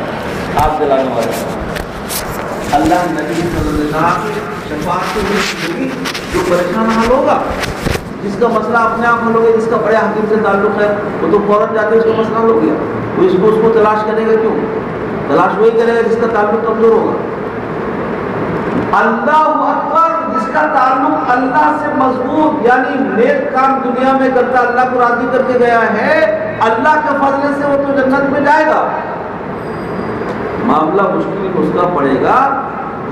آپ دلانے والے۔ اللہ نبی صلی اللہ علیہ وسلم شفاعت ہوگی، جو پریشان حل ہوگا، جس کا مسئلہ اپنے آپ حل ہوگا، جس کا بڑے حکیم سے تعلق ہے وہ تو فوراً جاتے اس کا مسئلہ حل ہو گیا، وہ اس کو تلاش کرے گا، کیوں تلاش وہی کرے گا جس کا تعلق کمزور ہوگا۔ اللہ اکبر، جس کا تعلق اللہ سے مضبوط یعنی نیک کام دنیا میں کرتا، اللہ کو راضی کر کے گیا ہے، اللہ کے فضل سے وہ تو جنت میں جائے گا۔ معاملہ مشکل اس کا پڑے گا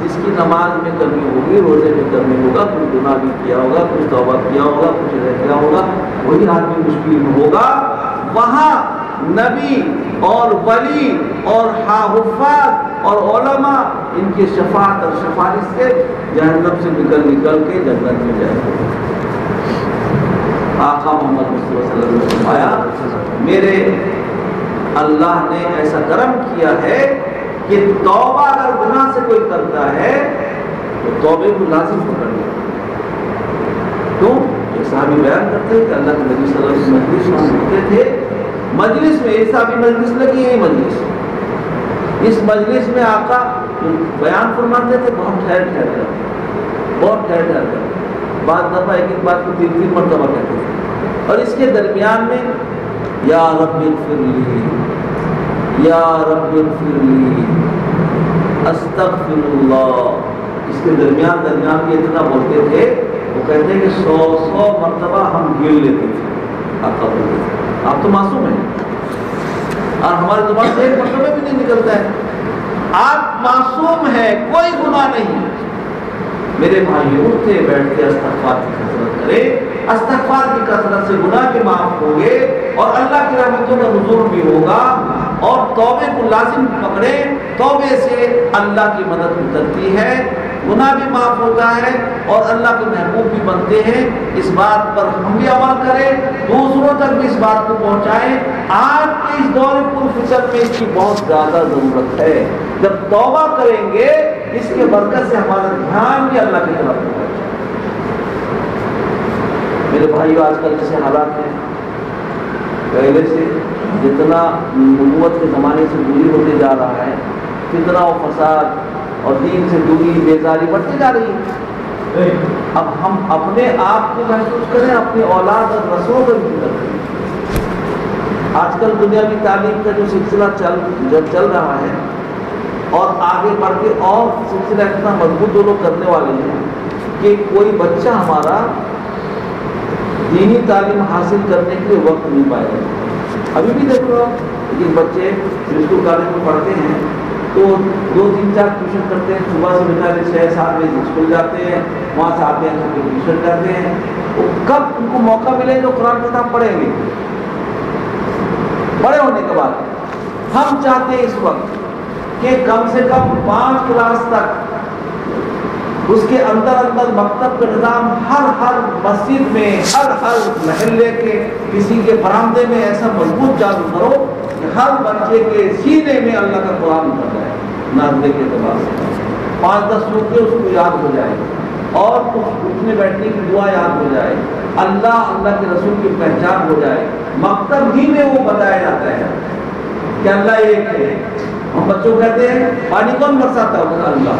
جس کی نماز میں کمی ہوگی، روزے میں کمی ہوگا، کچھ گناہ بھی کیا ہوگا، کچھ توبہ کیا ہوگا، کچھ رہ گیا ہوگا، وہی آدمی مشکل میں ہوگا۔ وہاں نبی اور ولی اور حفاظ اور علماء ان کی شفاعت اور سفارش سے جہنم سے نکل کے جنت میں جائے گا۔ آقا محمد صلی اللہ علیہ وسلم نے فرمایا میرے اللہ نے ایسا کرم کیا ہے کہ توبہ اگر گناہ سے کوئی کرتا ہے تو توبے کو لازم پکڑ لیا۔ کیوں؟ ایک صحابی بیان کرتے ہیں کہ اللہ کے نبی صلی اللہ علیہ وسلم مجلس میں ہوتے تھے، مجلس میں ایک صحابی مجلس لگی ہے، مجلس اس مجلس میں آقا بیان فرماتے تھے، بہت ٹھہر ٹھہر کر بعض دفعہ ایک ایک بات کو 3 مرتبہ کہتے تھے، اور اس کے درمیان میں یا رب اغفر لی، یا رب اغفر لی، استغفر اللہ، اس کے درمیان بھی اتنا بولتے تھے، وہ کہتے ہیں کہ 100 مرتبہ ہم گن لیتے تھے۔ آقا بولتے تھے آپ تو معصوم ہیں اور ہمارے زبان سے ایک مرتبہ بھی نہیں نکلتا ہے، آپ معصوم ہیں، کوئی گناہ نہیں۔ میرے بھائی اٹھتے بیٹھتے استغفار کی کثرت کرے، استغفار کی کثرت سے گناہ کے معاف ہوں گے اور اللہ کی رحمتوں کا نزول بھی ہوگا، اور توبے کو لازم پکڑے، توبے سے اللہ کی مدد اترتی ہے، گناہ بھی معاف ہوتا ہے اور اللہ کے محبوب بھی بنتے ہیں۔ اس بات پر ہم بھی عمل کریں، دوسروں تک بھی اس بات کو پہنچائیں۔ آج کے اس دور پرفتن میں اس کی بہت زیادہ ضرورت ہے۔ جب توبہ کریں گے اس کے برکت سے ہمارا دھیان بھی اللہ کی طرف ہوگا۔ میرے بھائیو، آج کل جیسے حالات ہیں، پہلے سے جتنا نبوت کے زمانے سے دوری ہوتے جا رہا ہے، فتنہ و فساد اور دین سے دوری، بیزاری بڑھتی جا رہی ہے۔ اب ہم اپنے آپ کو محسوس کریں، اپنی اولاد اور نسلوں کو بھی کریں۔ آج کل دنیاوی تعلیم کا جو سلسلہ چل رہا ہے اور آگے بڑھ کے اور سلسلہ اتنا مضبوط جو لوگ کرنے والے ہیں کہ کوئی بچہ ہمارا دینی تعلیم حاصل کرنے کے لیے وقت نہیں پائے گا۔ ابھی بھی دیکھ لو، لیکن بچے اسکول کالج میں پڑھتے ہیں تو 2 3 4 ٹیوشن کرتے ہیں، صبح سے بیچارے 6 7 بجے اسکول جاتے ہیں، وہاں سے آتے ہیں ٹیوشن کرتے ہیں۔ وہ کب ان کو موقع ملے تو قرآن کتاب پڑھیں گے بڑے ہونے کے بعد؟ ہم چاہتے ہیں اس وقت کہ کم سے کم 5 کلاس تک اس کے اندر مکتب کا نظام ہر مسجد میں، ہر محلے کے کسی کے برآمدے میں ایسا مضبوط چالو کرو کہ ہر بچے کے سینے میں اللہ کا قرآن اتر جائے، نازلے کے اعتبار سے 5-10 نقطے اس کو یاد ہو جائے اور اٹھنے بیٹھنے کی دعا یاد ہو جائے، اللہ کے رسول کی پہچان ہو جائے۔ مکتب ہی میں وہ بتایا جاتا ہے کہ اللہ ایک ہے۔ ہم بچوں کہتے ہیں پانی کون برساتا ہوگا؟ اللہ۔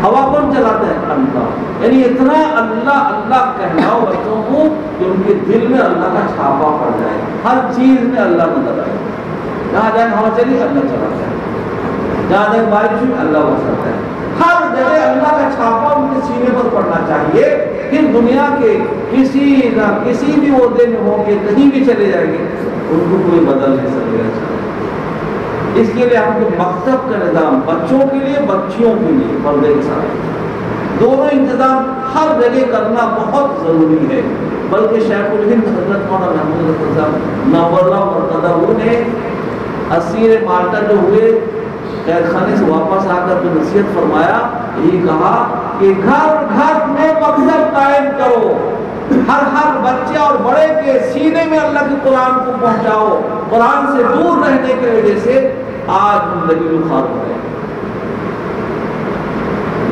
ہوا کون چلاتا ہے؟ اللہ. یعنی اتنا اللہ اللہ کہلاؤ بچوں کو کہ ان کے دل میں اللہ کا چھاپا پڑ جائے، ہر چیز میں اللہ نظر آئے. جہاں جائیں ہوا چلی اللہ چلاتا ہے، جہاں جائیں بارش ہوئی اللہ برساتا ہے، ہر جگہ اللہ کا چھاپا ان کے سینے پر پڑنا چاہیے. پھر دنیا کے کسی نہ کسی بھی عہدے میں ہوں گے، کہیں بھی چلے جائیں گے، ان کو کوئی بدل نہیں سکے. اس کے لیے ہم کو مکتب کا نظام بچوں کے لیے بچیوں کے لیے پردے کے ساتھ دونوں انتظام ہر جگہ کرنا بہت ضروری ہے. بلکہ شیخ الہند حضرت مولانا محمود صاحب نور مرتضی نے اسیر مالٹا جو ہوئے قید خانے سے واپس آ کر جو نصیحت فرمایا، یہی کہا کہ گھر گھر میں مکتب قائم کرو، ہر بچے اور بڑے کے سینے میں اللہ کے قرآن کو پہنچاؤ. قرآن سے دور رہنے کی وجہ سے آج ہم لگی خوار ہو گئے.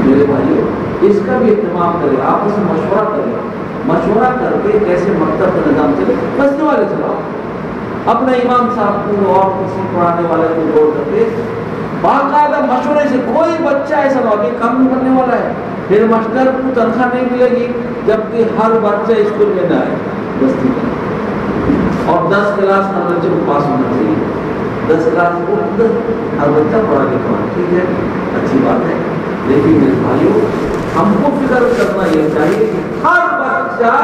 میرے بھائیو اس کا بھی اہتمام کریں، آپس میں مشورہ کریں، مشورہ کر کے کیسے مکتب کا نظام چلے. بستے والے چلاؤ، اپنے امام صاحب کو اور کسی پڑھانے والے کو جوڑ کر کے باقاعدہ مشورے سے. کوئی بچہ ایسا نہ ہو کہ کام نہیں کرنے والا ہے، پھر ماسٹر کو تنخواہ نہیں ملے گی جبکہ ہر بچہ اسکول میں نہ آئے بستی میں. اور 10 کلاس ہر بچے کو پاس ہونا چاہیے. 10 کلاس کو ہر بچہ پڑھا لکھا، ٹھیک ہے، اچھی بات ہے. لیکن میرے بھائیوں ہم کو فکر کرنا یہ چاہیے کہ ہر بچہ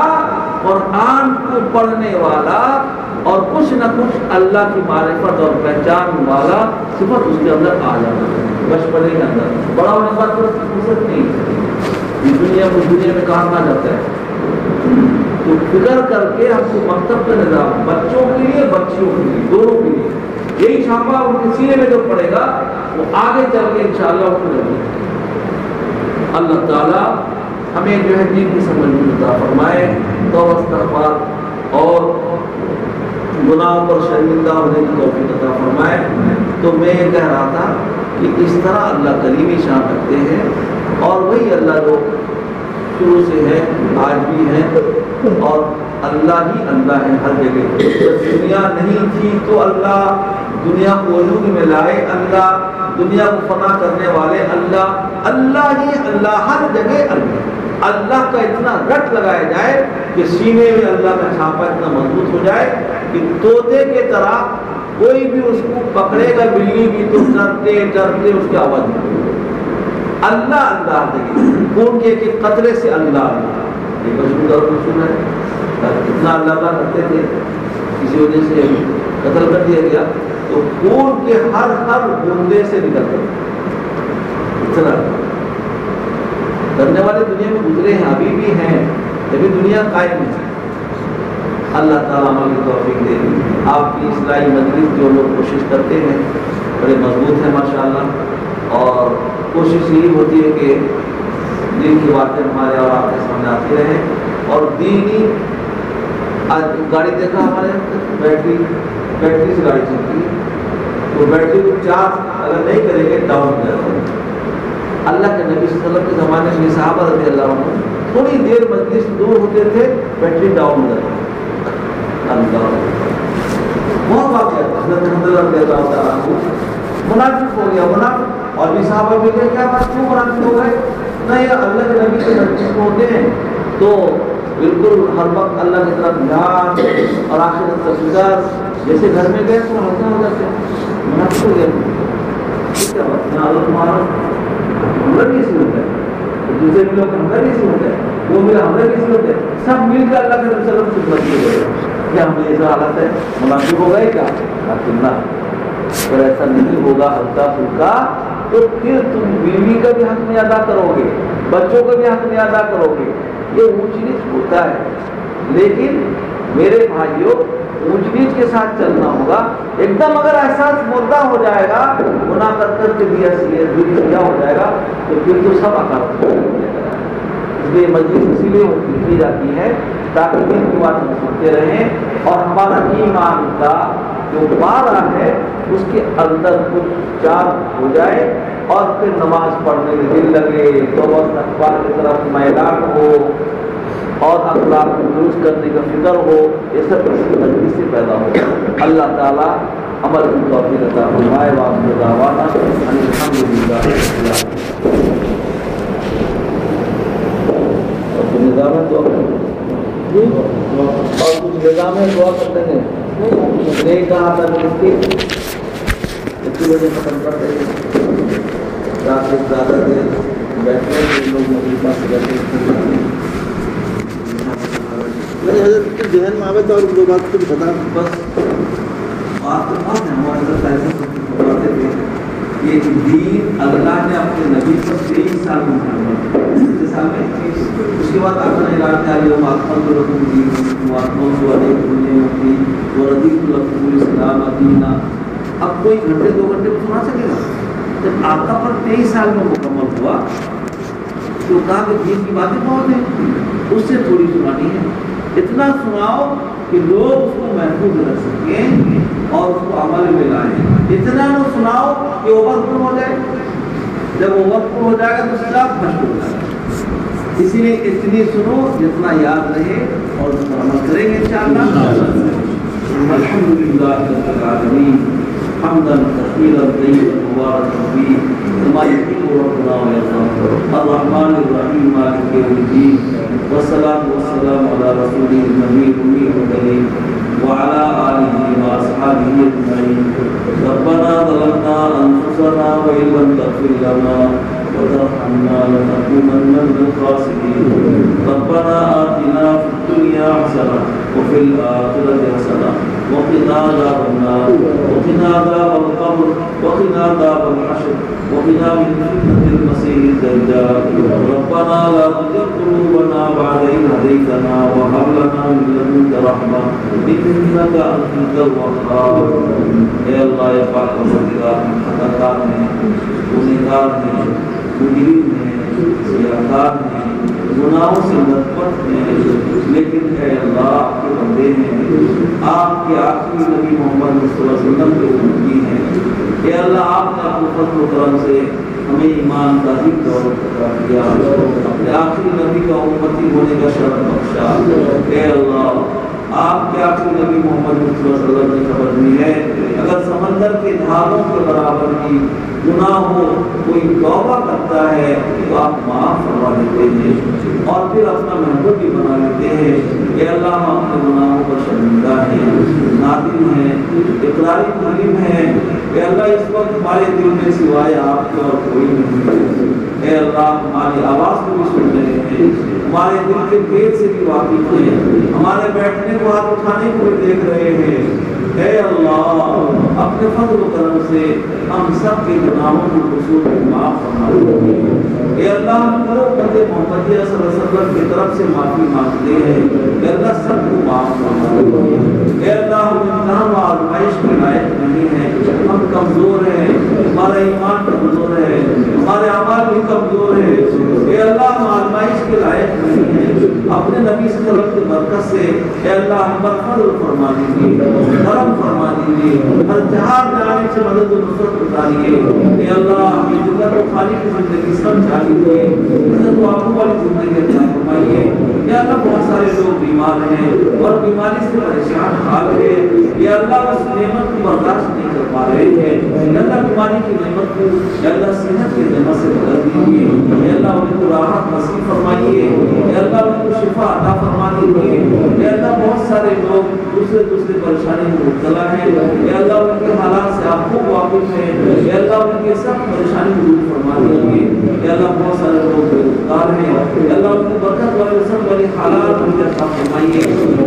قرآن کو پڑھنے والا اور کچھ نہ کچھ اللہ کی معرفت اور پہچان والا صفت اس کے اندر آ جانا ہے. بچپنے کے اندر بڑا ہونے کے بعد فرصت نہیں ہے، دنیا میں کہاں نہ جاتا ہے. تو فکر کر کے ہم کو مکتب کا نظام بچوں کے لیے بچیوں کے لیے دونوں کے لیے یہی چھاپا ان کے سینے میں جو پڑے گا وہ آگے چل کے انشاءاللہ ان کو لگے. اللہ تعالیٰ ہمیں جو ہے دین کی سمجھ عطا فرمائے، توبہ استغفار اور گناہوں پر شرمندہ ہونے کی توفیق عطا فرمائے. تو میں یہ کہہ رہا تھا کہ اس طرح اللہ کریمی شان رکھتے ہیں، اور وہی اللہ جو شروع سے ہے آج بھی ہے، اور اللہ ہی اللہ ہے ہر جگہ. دنیا نہیں تھی تو اللہ دنیا کو وجود میں لائے، اللہ دنیا کو فنا کرنے والے اللہ، اللہ ہی اللہ ہر جگہ اللہ. اللہ کا اتنا رٹ لگایا جائے کہ سینے میں اللہ کا چھاپا اتنا مضبوط ہو جائے کہ طوطے کے طرح کوئی بھی اس کو پکڑے گا بلی بھی تو ڈرتے ڈرتے اس کی آواز نکلے. اللہ اللہ دیکھیں خون کے ایک قطرے سے اللہ اللہ یہ مشہور اور مشہور ہے. اتنا اللہ اللہ کرتے تھے کسی وجہ سے قتل کر دیا گیا تو خون کے ہر بوندے سے نکلتے اتنا کرنے والے دنیا میں گزرے ہیں، ابھی بھی ہیں، ابھی دنیا قائم ہے. اللہ تعالیٰ عمل کی توفیق دے. آپ کی اصلاحی مجلس جو لوگ کوشش کرتے ہیں بڑے مضبوط ہیں ماشاءاللہ، اور کوشش یہی ہوتی ہے کہ دین کی باتیں ہمارے اور آپ کے سامنے آتی رہیں. اور دینی آج گاڑی دیکھا ہمارے بیٹری سے گاڑی چلتی ہے تو بیٹری کو چارج اگر نہیں کریں گے ڈاؤن ہو جائے گا. اللہ کے نبی صلی اللہ علیہ وسلم کے زمانے میں صحابہ رضی اللہ عنہ تھوڑی دیر مجلس دور ہوتے تھے بیٹری ڈاؤن ہو جاتی. بہت واقعہ حضرت رضی اللہ تعالیٰ منافق ہو گیا منافق، اور بھی صحابہ بھی گئے کیا بات کیوں منافق ہو گئے؟ نہیں اللہ کے نبی کے نزدیک ہوتے ہیں تو بالکل ہر وقت اللہ کی طرف دھیان اور آخرت کا فکر، جیسے گھر میں گئے تو ہلکا ہو جاتے ہیں. منافق ہو گیا کیا بات نہ اللہ تمہارا حملہ کیسے ہوتا ہے، دوسرے بھی لوگ حملہ کیسے ہوتا ہے، وہ میرا حملہ کیسے ہوتا ہے، سب مل کر اللہ کے نبی کی خدمت کیے گئے. کیا ہم ایسا حالت ہے منافق ہو گئے کیا؟ لیکن نہ، اگر ایسا نہیں ہوگا ہلکا پھلکا تو پھر تم بیوی کا بھی حق نہیں ادا کرو گے، بچوں کا بھی حق نہیں ادا کرو گے. یہ اونچ نیچ ہوتا ہے، لیکن میرے بھائیوں اونچ نیچ کے ساتھ چلنا ہوگا. ایک دم اگر احساس مردہ ہو جائے گا، گناہ کر کے دیا ہو جائے گا تو پھر تو سب اکاؤنٹ ہو جائے گا. اس لیے مجلس اسی لیے کی جاتی ہے تاکہ دین کی بات ہم سنتے رہیں اور ہمارا ایمان کا جو پارا ہے اس کے اندر کچھ چارج ہو جائے اور پھر نماز پڑھنے میں دل لگے، توبہ استغفار کی طرف میدان ہو اور اخلاق کو درست کرنے کا فکر ہو. یہ سب اسی مجلس سے پیدا ہو. اللہ تعالیٰ عمل کی توفیق عطا فرمائے. وآخر دعوانا ان الحمد للہ. نظام دعا اور کچھ نظام دعا کرتے ہیں نہیں کہا تھا اسی وجہ ختم کرتے ہیں تاکہ زیادہ دیر بیٹھنے کے لوگ مزید پاس جاتے ہیں حضرت کے ذہن میں آوے تو اور دو بات کچھ بتا بس بات تو بہت ہے ہمارے حضرت ایسے بتاتے تھے کہ دین اللہ نے اپنے نبی کو 23 سال میں بنایا سال میں اس کے بعد آپ نے اعلان کیا یہ ماتما تو رکھوں گی ماتما تو ادھر ہونے ہوتی اور ادھر تو رکھوں گی اسلام ادینہ اب کوئی گھنٹے 2 گھنٹے میں سنا سکے گا جب آپ کا پر 23 سال میں مکمل ہوا تو کہا کہ دین کی باتیں بہت ہیں اس سے تھوڑی سنانی ہے اتنا سناؤ کہ لوگ اس کو محفوظ رکھ سکیں اور اس کو عمل میں لائیں اتنا نہ سناؤ کہ اوور پر ہو جائے جب اوور پر ہو جائے گا تو سب مشکل ہو جائے گا اسی لیے اتنی سنو جتنا یاد رہے اور اس پر عمل کریں گے انشاءاللہ الحمدللہ رب العالمین حمدا كثيرا طيبا مباركا فيه كما يحب ربنا ويرضى الرحمن الرحيم مالك يوم الدين والصلاة والسلام على رسوله النبي الأمي الكريم وعلى آله وأصحابه أجمعين ربنا ظلمنا أنفسنا وإن لم تغفر لنا وترحمنا لنكونن من الخاسرين ربنا آتنا في الدنيا حسنة وفي الآخرة حسنة وقنا عذاب النار وقنا عذاب القبر وقنا عذاب الحشر وقنا من فتنة المسيح الدجال ربنا لا تزغ قلوبنا بعد إذ هديتنا وهب لنا من لدنك رحمة إنك أنت الوهاب اے اللہ یہ پاک پروردگار خطاکار ہیں گنہگار ہیں مجرم ہیں سیاہکار ہیں گناہوں سے لطپت ہیں لیکن اے اللہ آپ کے بندے ہیں آپ کے آخری نبی محمد صلی اللہ علیہ وسلم کے امتی ہیں اے اللہ آپ نے اپنے فضل و کرم سے ہمیں ایمان کا ذکر اور عطا کیا اپنے آخری نبی کا امتی ہونے کا شرف بخشا اے اللہ آپ کے آخری نبی محمد صلی اللہ علیہ وسلم نے خبر دی ہے اگر سمندر کے دھاگوں کے برابر کی گناہ ہو کوئی توبہ کرتا ہے تو آپ معاف فرما دیتے ہیں اور پھر اپنا محبوب بھی بنا لیتے ہیں کہ اللہ ہم اپنے گناہوں پر شرمندہ ہیں نادم ہیں اقراری مظلم ہیں کہ اللہ اس وقت ہمارے دل میں سوائے آپ کے اور کوئی نہیں ہے اے اللہ ہماری آواز کو بھی سن رہے ہیں ہمارے دل کے بھید سے بھی واقف ہیں ہمارے بیٹھنے کو ہاتھ اٹھانے کو بھی دیکھ رہے ہیں اے اللہ اپنے فضل و کرم سے ہم سب کے گناہوں کو قصور کو معاف فرما دیجیے اے اللہ ہم کرو بندے محمدیہ صلی اللہ علیہ وسلم کی طرف سے معافی مانگتے ہیں اے اللہ سب کو معاف فرما دیجیے اے اللہ ہم امتحان و آزمائش کے لائق نہیں ہیں ہم کمزور ہیں ہمارا ایمان کمزور ہے ہمارے اعمال بھی کمزور ہے اے اللہ ہم آزمائش کے لائق نہیں ہیں اپنے نبی صلی اللہ علیہ وسلم کی برکت سے اے اللہ ہم پر فضل فرما دیجیے کرم فرما دیجیے ہر جہاں جانے سے مدد و نصرت اتاریے اے اللہ ہمیں جنت و خالی کی زندگی سمجھا دیجیے عزت و آبرو والی زندگی عطا فرمائیے یا اللہ بہت سارے لوگ بیمار ہیں اور بیماری سے پریشان حال ہے یا اللہ اس نعمت کو برداشت نہیں کر پا رہے ہیں یا اللہ بیماری کی نعمت کو یا اللہ صحت کی نعمت سے بدل دیجیے یا اللہ انہیں کو راحت نصیب فرمائیے یا اللہ انہیں کو شفا عطا فرما دیجیے یا اللہ بہت سارے لوگ دوسرے پریشانی میں مبتلا ہیں یا اللہ ان کے حالات سے آپ کو واقف ہیں یا اللہ ان کے سب پریشانی کو دور فرما دیجیے یا اللہ بہت سارے لوگ بے روزگار ہیں یا اللہ ان کی برکت والے سب والے حالات ان کے عطا فرمائیے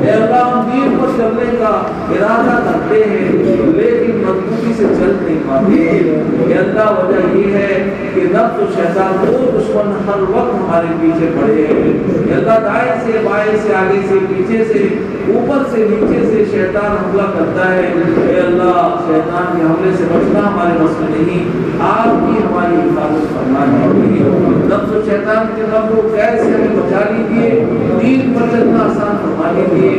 یا اللہ ہم دین پر چلنے کا ارادہ کرتے ہیں لیکن مضبوطی سے چل نہیں پاتے یا اللہ وجہ یہ ہے کہ نفس و شیطان دو دشمن ہر وقت ہمارے پیچھے پڑے ہیں یا اللہ دائیں سے بائیں سے آگے سے پیچھے سے اوپر سے نیچے سے شیطان حملہ کرتا ہے اے اللہ شیطان کے حملے سے بچنا ہمارے بس میں نہیں آپ بھی ہماری حفاظت فرما دیجیے نفس و شیطان کے نفس و قید سے ہمیں بچا لیجیے دین پر چلنا آسان فرما دیجیے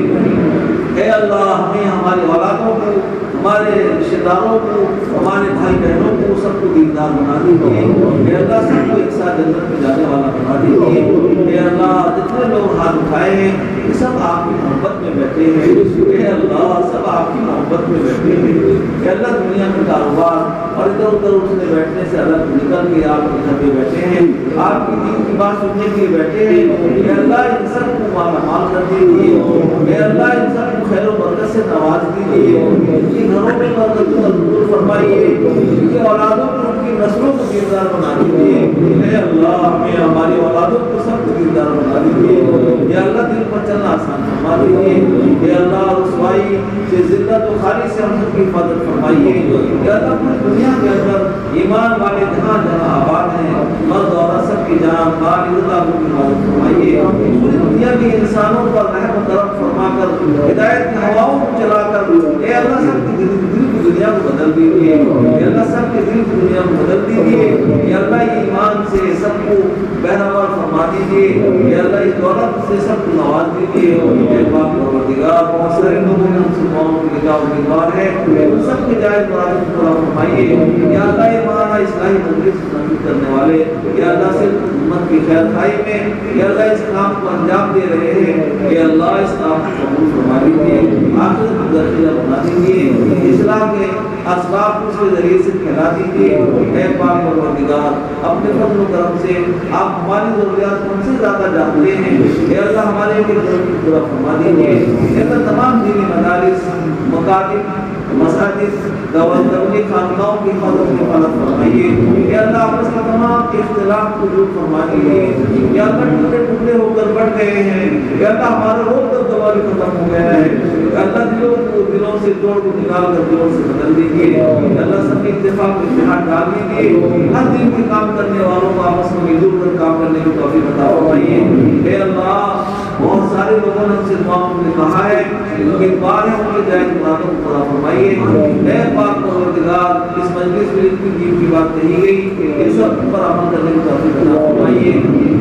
اے اللہ ہمیں ہماری اولادوں کو ہمارے رشتہ داروں کو ہمارے بھائی بہنوں کو سب کو دیندار بنا دیجیے اے اللہ سب کو ایک ساتھ جنت میں جانے والا بنا دیجیے اے اللہ جتنے لوگ ہاتھ اٹھائے ہیں یہ سب آپ کی محبت میں بیٹھے ہیں اے اللہ سب آپ کی محبت میں بیٹھے ہیں اے اللہ دنیا میں کاروبار اور اور ادھر ادھر اٹھنے بیٹھنے سے الگ نکل کے آپ کے گھر پہ بیٹھے ہیں، آپ کی دین کی بات سننے کے لیے بیٹھے ہیں، اے اللہ ان سب کو مال کر دیجیے، اے اللہ ان سب کو خیر و برکت سے نواز دیجیے، ان کے گھروں میں برکت نزول فرمائیے، ان کے اولادوں کو ان کی نسلوں کو دیندار بنا دیجیے، اے اللہ ہمیں ہماری اولادوں کو سب کو دیندار بنا دیجیے، اے اللہ دل پر چلنا آسان فرما دیجیے، اے اللہ رسوائی سے ذلت و خالی سے ہم سب کی حفاظت فرمائیے، اے اللہ پوری دنیا کے اندر ایمان والے جہاں جہاں آباد ہیں مرد اور سب کی جان مال عزت کی حفاظت فرمائیے، پوری دنیا کے انسانوں پر رحم و کرم فرما کر ہدایت کی ہواؤں کو چلا کر اے اللہ سب کی دل کی دنیا کو بدل دیجیے، اے اللہ سب کے دل کی دنیا کو بدل دیجیے، اے اللہ یہ ایمان سے سب کو بہرور فرما دیجیے، اے اللہ اس دولت سے سب کو نواز دیجیے، اے پاک پروردگار بہت سارے لوگوں نے ہم سے دعاؤں کی نگاہ و دیدار ہے، ان سب کے جائز مراد کو پورا فرمائیے، یا اللہ یہ مولانا اصلاحی مجلس منعقد کرنے والے یا اللہ سے امت کی خیر خواہی میں یا اللہ اس کام کو انجام دے رہے ہیں، یا اللہ اس کام کو قبول فرما لیجیے، آخرت کو درجہ بنا دیجیے، اصلاح کے اسباب کو اس کے ذریعے سے پھیلا دیجیے، اے پاک پروردگار اپنے فضل و کرم سے آپ ہماری ضروریات ہم سے زیادہ جانتے ہیں، اے اللہ ہمارے لیے پورا فرما دیجیے، اے اللہ تمام دینی مدارس مکاتب مساجد دعوت کرنے خانقاہوں کی حفاظت فرمائیے، یا اللہ آپس کا تمام اختلاف کو دور فرما دیجیے، یا اللہ ٹکڑے ٹکڑے ہو کر بٹ گئے ہیں، یا اللہ ہمارا روز دبدبا بھی ختم ہو گیا ہے، یا اللہ دلوں سے توڑ کو نکال کر دلوں سے بدل دیجیے، یا اللہ سب اتفاق میں اتحاد ڈال دیجیے، ہر دن کے کام کرنے والوں کو آپس میں مل جل کر کام کرنے کی توفیق عطا فرمائیے، اے اللہ بہت سارے لوگوں نے ہم سے دعاؤں نے کہا ہے ان کے بار ہے ان کے جائز مرادوں کو پورا فرمائیے، اے پاک پروردگار اس مجلس میں جتنی دین کی بات کہی گئی ان سب پر عمل کرنے کی توفیق عطا فرمائیے،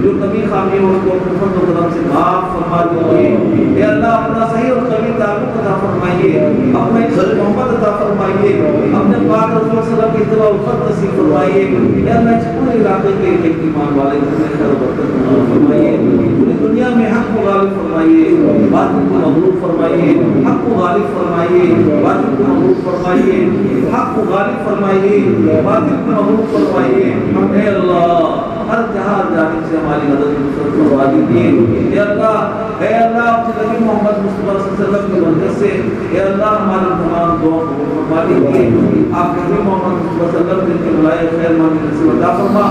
جو کمی خامی ہو اس کو اپنے فضل و کرم سے معاف فرما دیجیے، اے اللہ اپنا صحیح اور قوی تعلق عطا فرمائیے، اپنا عزت محبت عطا فرمائیے، اپنے پاک رسول صلی اللہ علیہ وسلم کی اتباع الفت نصیب فرمائیے، اے اللہ اس پورے علاقے کے ایک ایمان والے گھر میں خیر و برکت فرمائیے، پوری دنیا میں حق کو غالب فرمائیے، باطل کو مغلوب فرمائیے، حق کو غالب فرمائیے، باطل کو مغلوب فرمائیے، حق کو غالب فرمائیے، باطل کو مغلوب فرمائیے، اے اللہ ہر جہاں جانب سے ہماری مدد نصرت فرما دیجیے، اے اللہ آپ سے نبی محمد مصطفیٰ صلی اللہ علیہ وسلم کی برکت سے اے اللہ ہمارے تمام دعاؤں کو فرما دیجیے، آپ نبی محمد مصطفیٰ صلی اللہ علیہ وسلم کے بلائے خیر مانی نصیب عطا فرما،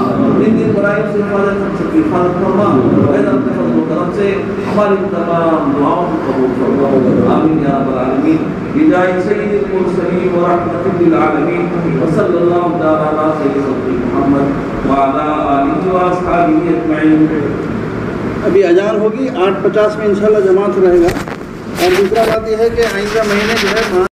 ان دن برائیوں سے حفاظت ہم سب کی حفاظت فرما، اے اللہ اپنے فضل و کرم سے ہماری تمام دعاؤں کو قبول فرما، آمین یا رب العالمین، بجائے سید المرسلین ورحمۃ للعالمین وصلی اللہ تعالی علی سیدنا محمد وعلی آلہ واصحابہ اجمعین۔ ابھی اذان ہوگی 8:50 میں انشاءاللہ جماعت رہے گا، اور دوسرا بات یہ ہے کہ آئندہ مہینے جو ہے